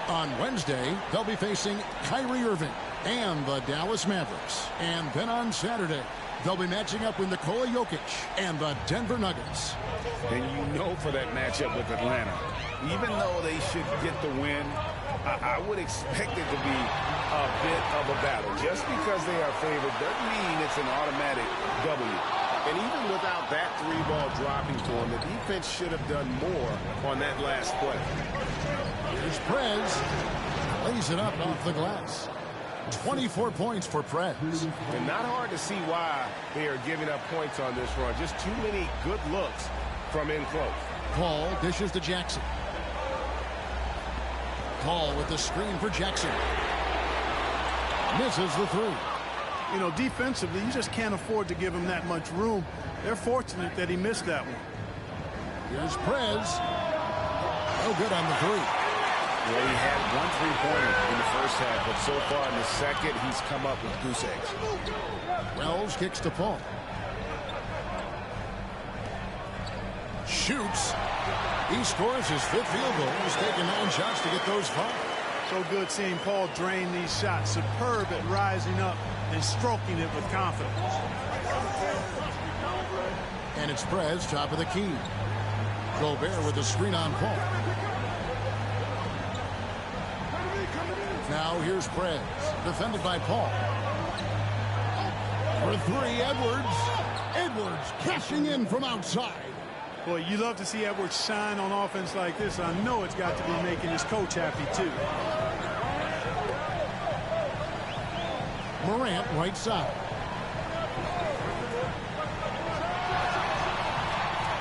On Wednesday, they'll be facing Kyrie Irving and the Dallas Mavericks. And then on Saturday, they'll be matching up with Nikola Jokic and the Denver Nuggets. And you know for that matchup with Atlanta, even though they should get the win, I would expect it to be a bit of a battle. Just because they are favored doesn't mean it's an automatic W. And even without that 3-ball dropping to him, the defense should have done more on that last play. Here's Prez. Lays it up off the glass. 24 points for Prez. And not hard to see why they are giving up points on this run. Just too many good looks from in close. Paul dishes to Jackson. Paul with the screen for Jackson. Misses the 3. You know, defensively, you just can't afford to give him that much room. They're fortunate that he missed that one. Here's Prez. No good on the 3. Well, he had 1 3-pointer in the first half, but so far in the second, he's come up with goose eggs. Wells kicks to Paul. Shoots. He scores his 5th field goal. He's taken 9 shots to get those 5. So good seeing Paul drain these shots. Superb at rising up and stroking it with confidence. And it's Prez, top of the key. Gobert with a screen on Paul. Now here's Prez, defended by Paul. For three, Edwards. Edwards cashing in from outside. Boy, you love to see Edwards shine on offense like this. I know it's got to be making his coach happy, too. Morant right side.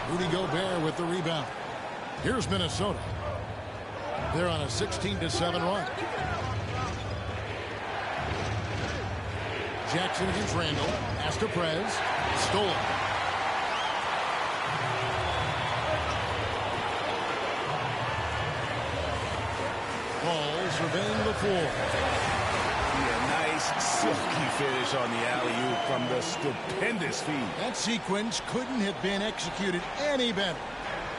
Rudy Gobert with the rebound. Here's Minnesota. They're on a 16-7 run. Jackson against Randall. Pass to Prez. Stolen. Ball surveying the floor. Nice silky finish on the alley-oop from the stupendous feed. That sequence couldn't have been executed any better.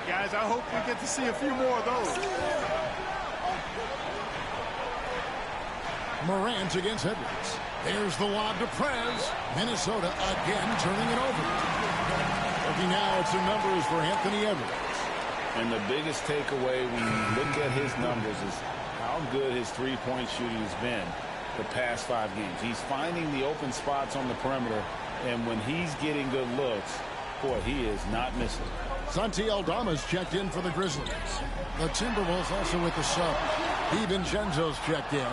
Guys, I hope we get to see a few more of those. Morant against Edwards. There's the lob to Prez. Minnesota again turning it over. Looking now at some numbers for Anthony Edwards. And the biggest takeaway when you look at his numbers is how good his three-point shooting has been the past 5 games. He's finding the open spots on the perimeter, and when he's getting good looks, boy, he is not missing. Santi Aldama's checked in for the Grizzlies. The Timberwolves also with the sub. DiVincenzo's checked in.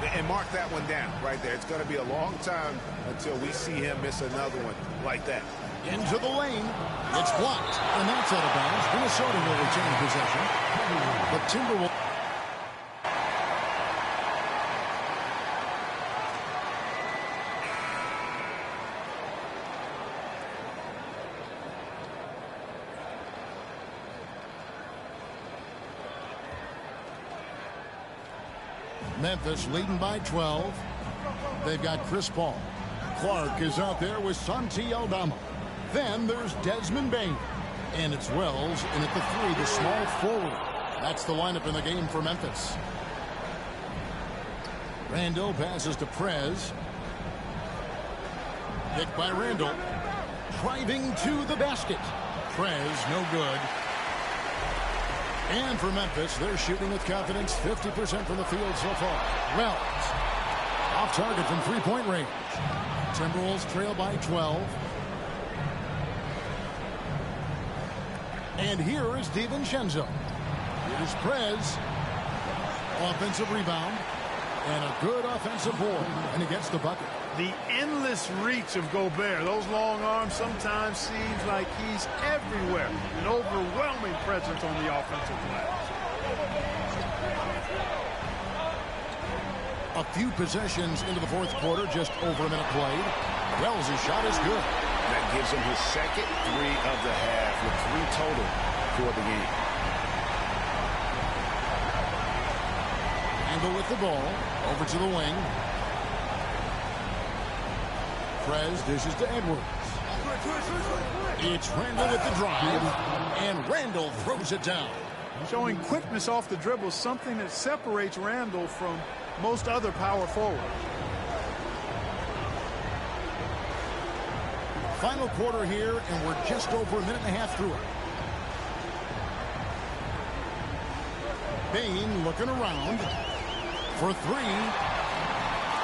And mark that one down right there. It's going to be a long time until we see him miss another one like that. Into the lane. It's blocked, and that's out of bounds. Minnesota will retain possession. The Timberwolves. Memphis leading by 12. They've got Chris Paul. Clark is out there with Santi Aldama. Then there's Desmond Bane. And it's Wells in at the 3, the small forward. That's the lineup in the game for Memphis. Randall passes to Prez. Picked by Randall. Driving to the basket. Prez, no good. And for Memphis, they're shooting with confidence, 50% from the field so far. Wells, off target from three-point range. Timberwolves trail by 12. And here is DiVincenzo. Here's Prez. Offensive rebound. And a good offensive board. And he gets the bucket. The endless reach of Gobert. Those long arms sometimes seems like he's everywhere. An overwhelming presence on the offensive glass. A few possessions into the fourth quarter, just over a minute played. Wells' shot is good. That gives him his second 3 of the half with 3 total for the game. Randall with the ball. Over to the wing. Prez dishes to Edwards. It's Randall with the drive. And Randall throws it down. Showing quickness off the dribble, something that separates Randall from most other power forwards. Final quarter here, and we're just over a minute and a half through it. Bane looking around for 3.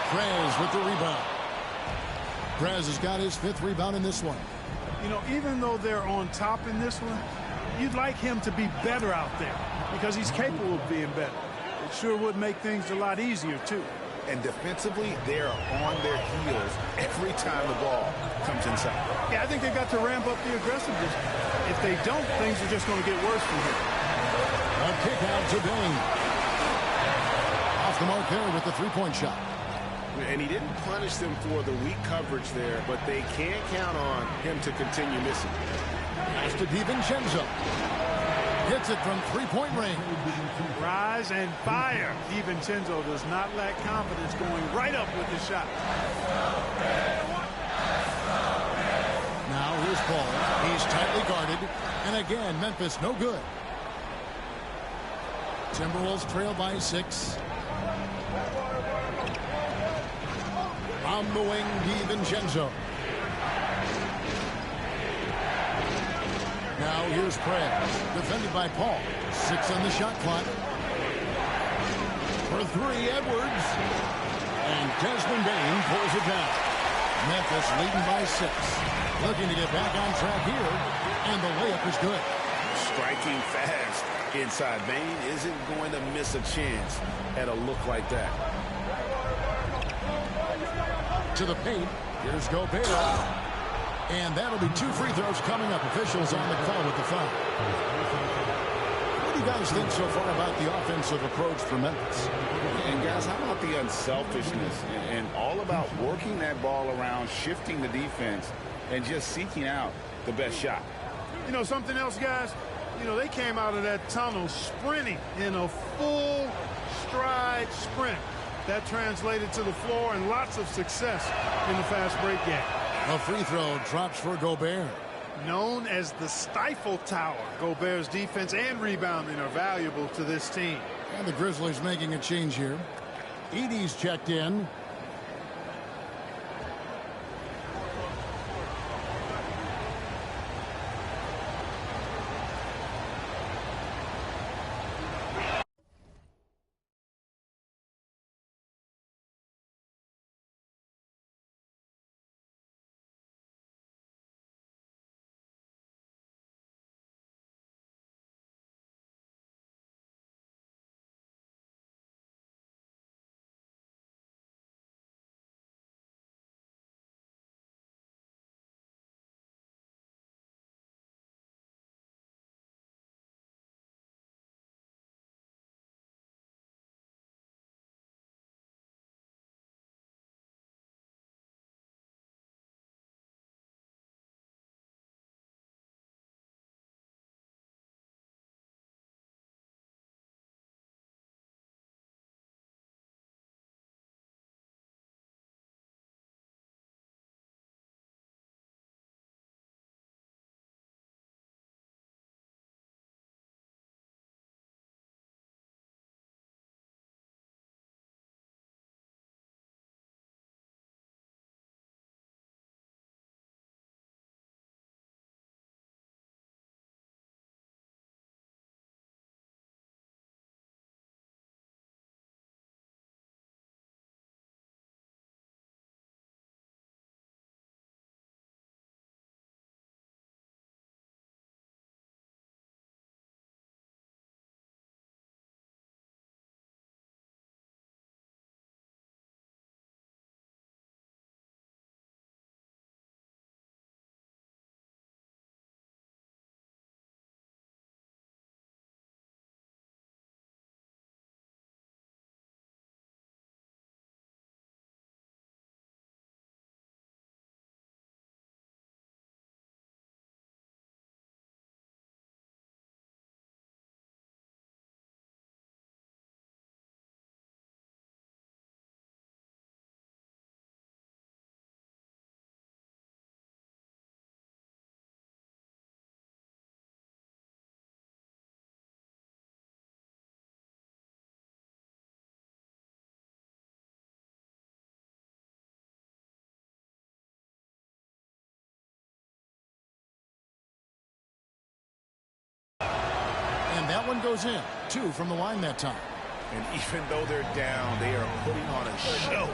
Prez with the rebound. Prez has got his 5th rebound in this one. You know, even though they're on top in this one, you'd like him to be better out there because he's capable of being better. It sure would make things a lot easier, too. And defensively, they're on their heels every time the ball comes inside. Yeah, I think they got to ramp up the aggressiveness. If they don't, things are just going to get worse from here. A kick out to Bane. Off the mark there with the three-point shot. And he didn't punish them for the weak coverage there, but they can't count on him to continue missing. Pass to DiVincenzo. Hits it from three-point range. Rise and fire. DiVincenzo does not lack confidence going right up with the shot. Now here's Paul. He's tightly guarded. And again, Memphis no good. Timberwolves trail by 6. On the wing, DiVincenzo. Now here's Prez, defended by Paul. 6 on the shot clock. For 3, Edwards. And Desmond Bain pulls it down. Memphis leading by 6. Looking to get back on track here. And the layup is good. Striking fast inside. Bain isn't going to miss a chance at a look like that. To the paint. Here's Gobert. And that'll be 2 free throws coming up. Officials on the call with the foul. What do you guys think so far about the offensive approach for Memphis? And guys, how about the unselfishness and all about working that ball around, shifting the defense, and just seeking out the best shot? You know, something else, guys? You know, they came out of that tunnel sprinting in a full stride sprint. That translated to the floor and lots of success in the fast break game. A free throw drops for Gobert. Known as the Stifle Tower, Gobert's defense and rebounding are valuable to this team. And the Grizzlies making a change here. Edey's checked in. And that one goes in. 2 from the line that time. And even though they're down, they are putting on a show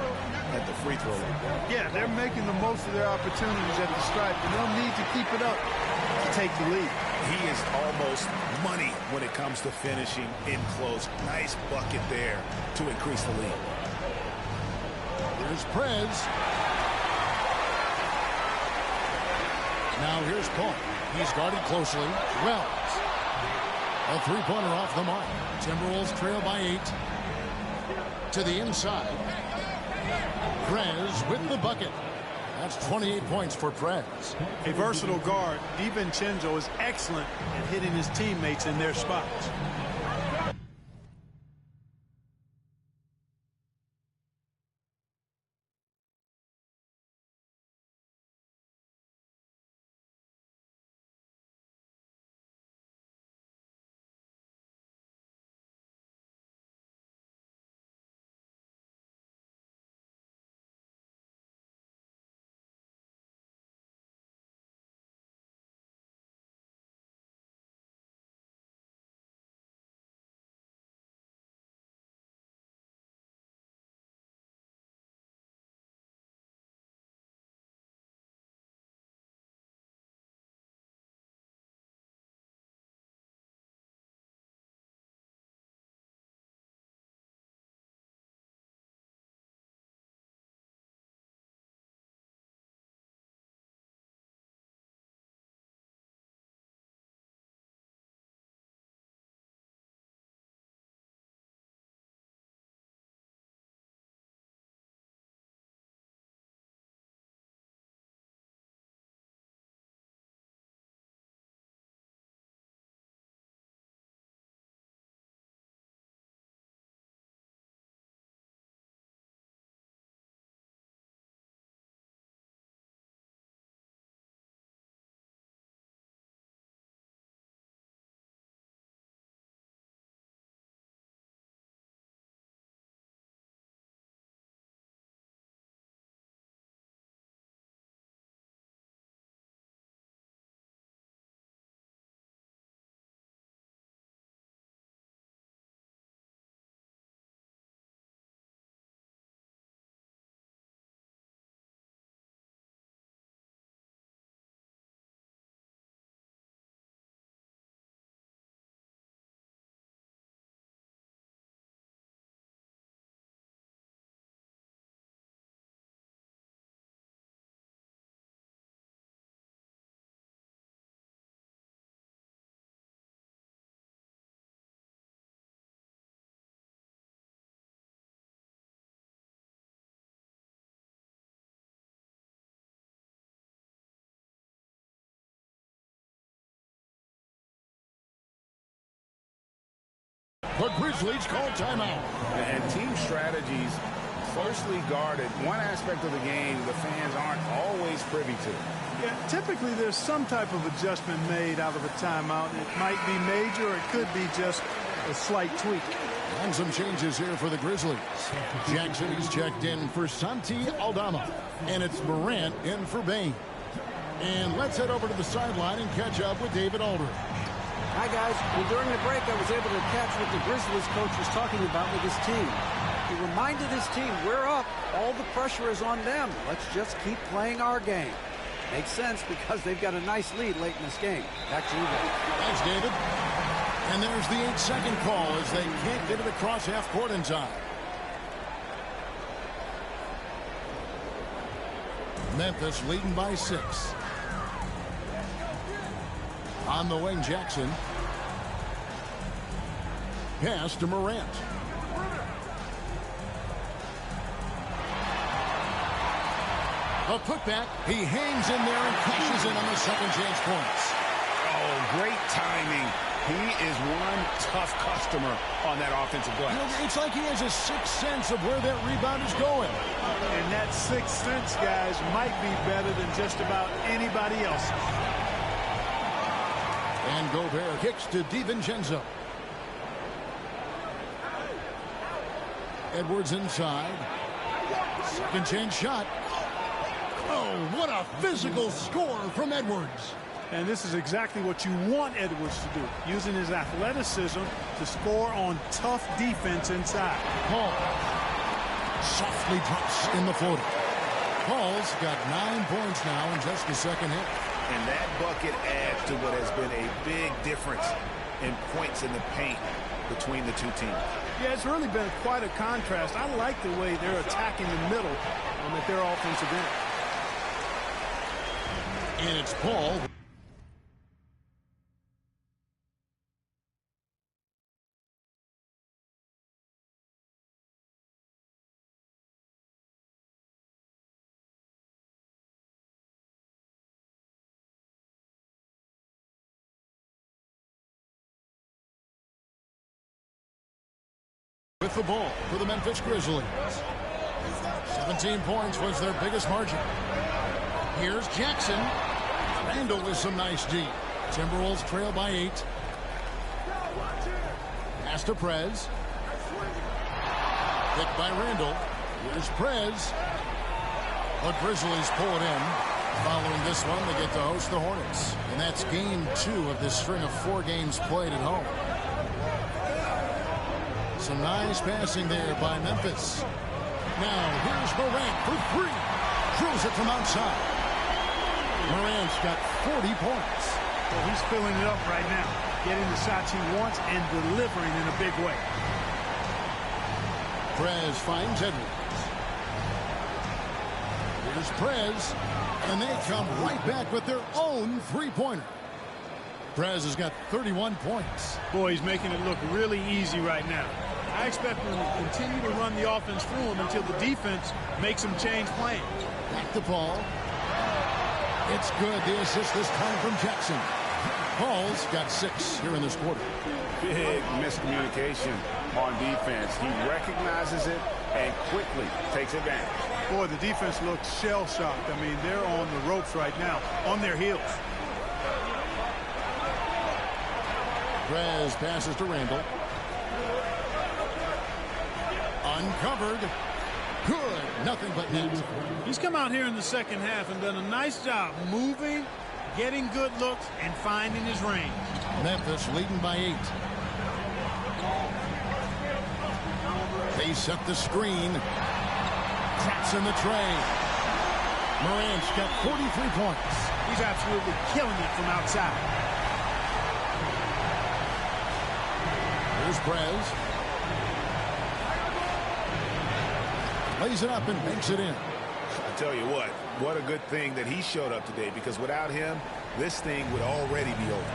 at the free throw line. Yeah, they're making the most of their opportunities at the stripe, and they'll need to keep it up to take the lead. He is almost money when it comes to finishing in close. Nice bucket there to increase the lead. Here's Prez. Now here's Paul. He's guarded closely. Wells. A three-pointer off the mark. Timberwolves trail by 8. To the inside. Prez with the bucket. That's 28 points for Prez. A versatile guard, DiVincenzo is excellent at hitting his teammates in their spots. The Grizzlies call timeout. And team strategies closely guarded. One aspect of the game the fans aren't always privy to. Yeah, typically there's some type of adjustment made out of a timeout. It might be major or it could be just a slight tweak. And some changes here for the Grizzlies. Jackson is checked in for Santi Aldama. And it's Morant in for Bain. And let's head over to the sideline and catch up with David Aldridge. Hi, guys. Well, during the break, I was able to catch what the Grizzlies coach was talking about with his team. He reminded his team, we're up. All the pressure is on them. Let's just keep playing our game. Makes sense because they've got a nice lead late in this game. Back to you guys. Thanks, David. And there's the 8-second call as they can't get it across half court in time. Memphis leading by 6. On the wing, Jackson. Pass to Morant. A putback. He hangs in there and cashes in on the second chance points. Oh, great timing. He is one tough customer on that offensive glass. You know, it's like he has a sixth sense of where that rebound is going. And that sixth sense, guys, might be better than just about anybody else's. And Gobert kicks to DiVincenzo. Edwards inside. Second chance shot. Oh, what a physical score from Edwards. And this is exactly what you want Edwards to do, using his athleticism to score on tough defense inside. Paul softly drops in the floater. Paul's got 9 points now in just the second hit. And that bucket adds to what has been a big difference in points in the paint between the two teams. Yeah, it's really been quite a contrast. I like the way they're attacking the middle at their offensive end. And it's Paul. With the ball for the Memphis Grizzlies. 17 points was their biggest margin. Here's Jackson. Randall with some nice D. Timberwolves trail by 8. Pass to Prez. Picked by Randall. Here's Prez. The Grizzlies pull it in. Following this one, they get to host the Hornets. And that's game 2 of this string of 4 games played at home. Some nice passing there by Memphis. Now, here's Morant for 3. Drills it from outside. Morant's got 40 points. Well, he's filling it up right now, getting the shots he wants and delivering in a big way. Prez finds Edwards. Here's Prez, and they come right back with their own three-pointer. Prez has got 31 points. Boy, he's making it look really easy right now. I expect them to continue to run the offense through him until the defense makes him change plans. Back to Paul. It's good. The assist this time from Jackson. Paul's got 6 here in this quarter. Big miscommunication on defense. He recognizes it and quickly takes advantage. Boy, the defense looks shell-shocked. I mean, they're on the ropes right now, on their heels. Prez passes to Randall. Uncovered. Good. Nothing but net. He's come out here in the second half and done a nice job moving, getting good looks, and finding his range. Memphis leading by 8. They set the screen. Traps in the tray. Morant's got 43 points. He's absolutely killing it from outside. Here's Prez. Lays it up and banks it in. I tell you what a good thing that he showed up today, because without him, this thing would already be over.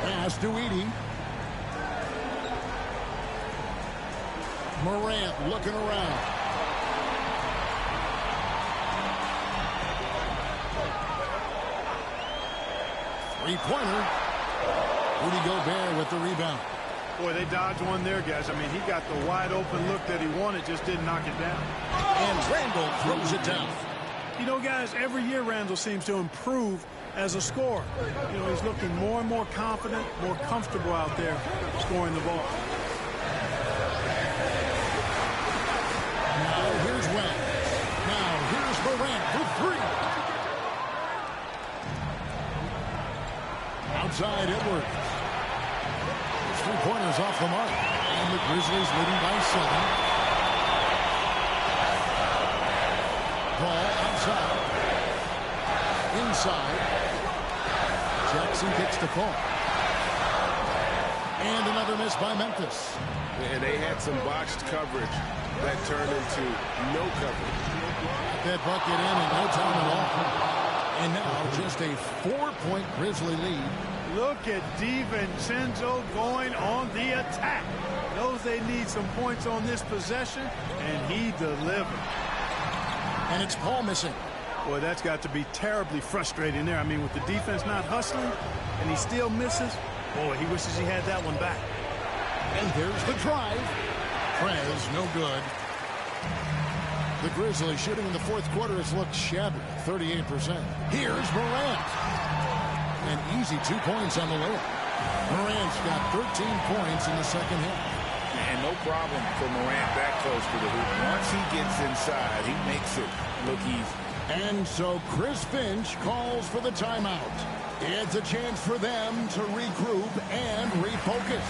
Pass to Edey. Morant looking around. Three-pointer. Rudy Gobert with the rebound. Boy, they dodged one there, guys. I mean, he got the wide open look that he wanted, just didn't knock it down. And Randall throws it down. You know, guys, every year Randall seems to improve as a scorer. You know, he's looking more and more confident, more comfortable out there scoring the ball. Now here's Wells. Now here's Morant for three. Outside Edwards. His three-pointers off the mark. And the Grizzlies leading by 7. Ball outside. Inside. Jackson gets the call. And another miss by Memphis. And they had some botched coverage that turned into no coverage. That bucket in no time at all. And now just a 4-point Grizzly lead. Look at DiVincenzo going on the attack. Knows they need some points on this possession, and he delivered. And it's Paul missing. Boy, that's got to be terribly frustrating there. I mean, with the defense not hustling, and he still misses, boy, he wishes he had that one back. And there's the drive. Prez, no good. The Grizzlies shooting in the fourth quarter has looked shabby, 38%. Here's Morant. An easy 2 points on the layup. Morant's got 13 points in the second half. And no problem for Morant that close to the hoop. Once he gets inside, he makes it look easy. And so Chris Finch calls for the timeout. It's a chance for them to regroup and refocus.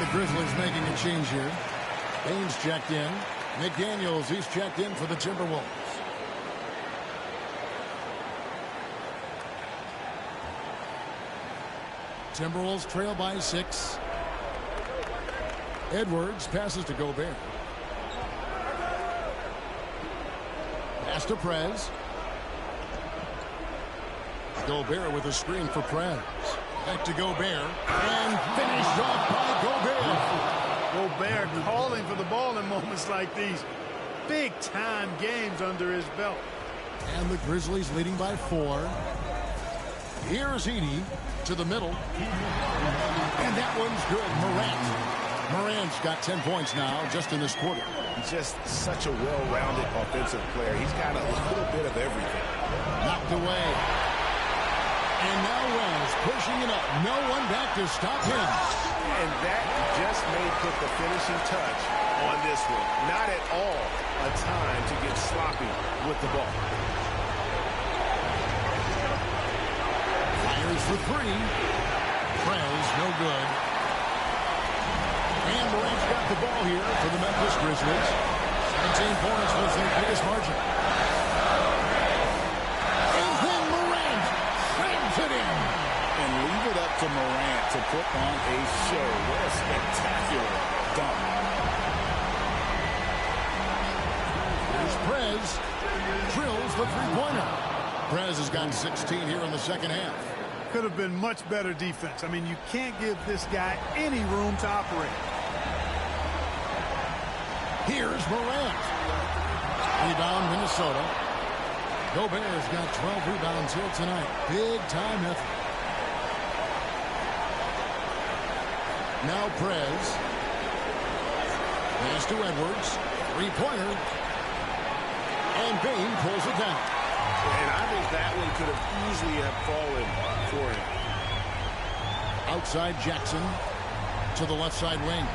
The Grizzlies making a change here. Baines checked in. McDaniels, he's checked in for the Timberwolves. Timberwolves trail by 6. Edwards passes to Gobert. Pass to Prez. Gobert with a screen for Prez. Back to Gobert. And finished off by Gobert. Gobert calling for the ball in moments like these. Big-time games under his belt. And the Grizzlies leading by 4. Here's Edey to the middle. And that one's good. Morant's got 10 points now just in this quarter. He's just such a well-rounded offensive player. He's got a little bit of everything. Knocked away. And now Wells pushing it up. No one back to stop him. And that just may put the finishing touch on this one. Not at all a time to get sloppy with the ball. Fires for 3. Prez, no good. And Morant's got the ball here for the Memphis Grizzlies. 17 points was their biggest margin. And then Morant slams it in. And leave it up to Morant to put on a show. What a spectacular dunk. Here's Prez. Drills the three-pointer. Prez has gotten 16 here in the second half. Could have been much better defense. I mean, you can't give this guy any room to operate. Here's Morant. Rebound, Minnesota. Gobert's got 12 rebounds here tonight. Big-time effort. Now Prez. Pass to Edwards. Three-pointer. And Bain pulls it down. And I think that one could have easily have fallen for him. Outside Jackson to the left side wing.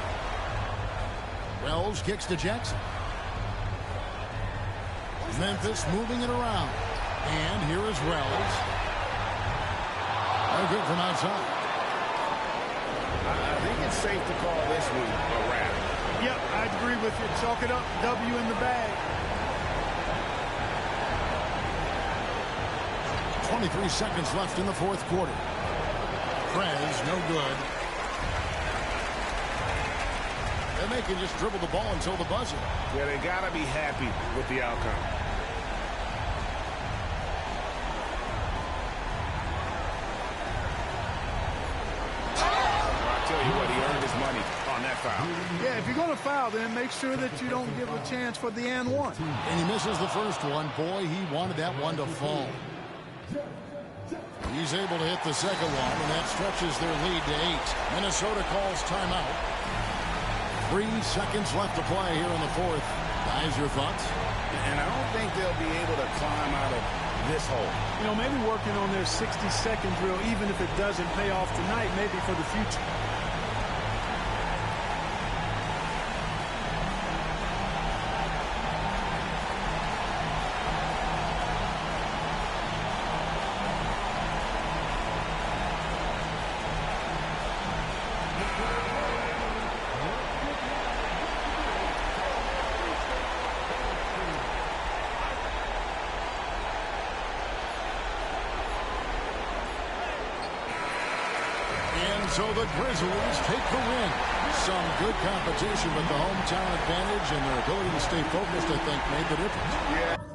Wells kicks to Jackson. Memphis moving it around. And here is Wells. No good from outside. I think it's safe to call this one a wrap. Yep, I agree with you. Chalk it up. W in the bag. 23 seconds left in the fourth quarter. Prez, no good. And they can just dribble the ball until the buzzer. Yeah, they got to be happy with the outcome. I tell you what, he earned his money on that foul. Yeah, if you're going to foul, then make sure that you don't give a chance for the and one. And he misses the first one. Boy, he wanted that one to fall. He's able to hit the second one, and that stretches their lead to 8. Minnesota calls timeout. 3 seconds left to play here in the fourth. Guys, your thoughts? And I don't think they'll be able to climb out of this hole. You know, maybe working on their 60-second drill, even if it doesn't pay off tonight, maybe for the future. So the Grizzlies take the win. Some good competition, but the hometown advantage and their ability to stay focused, I think, made the difference. Yeah.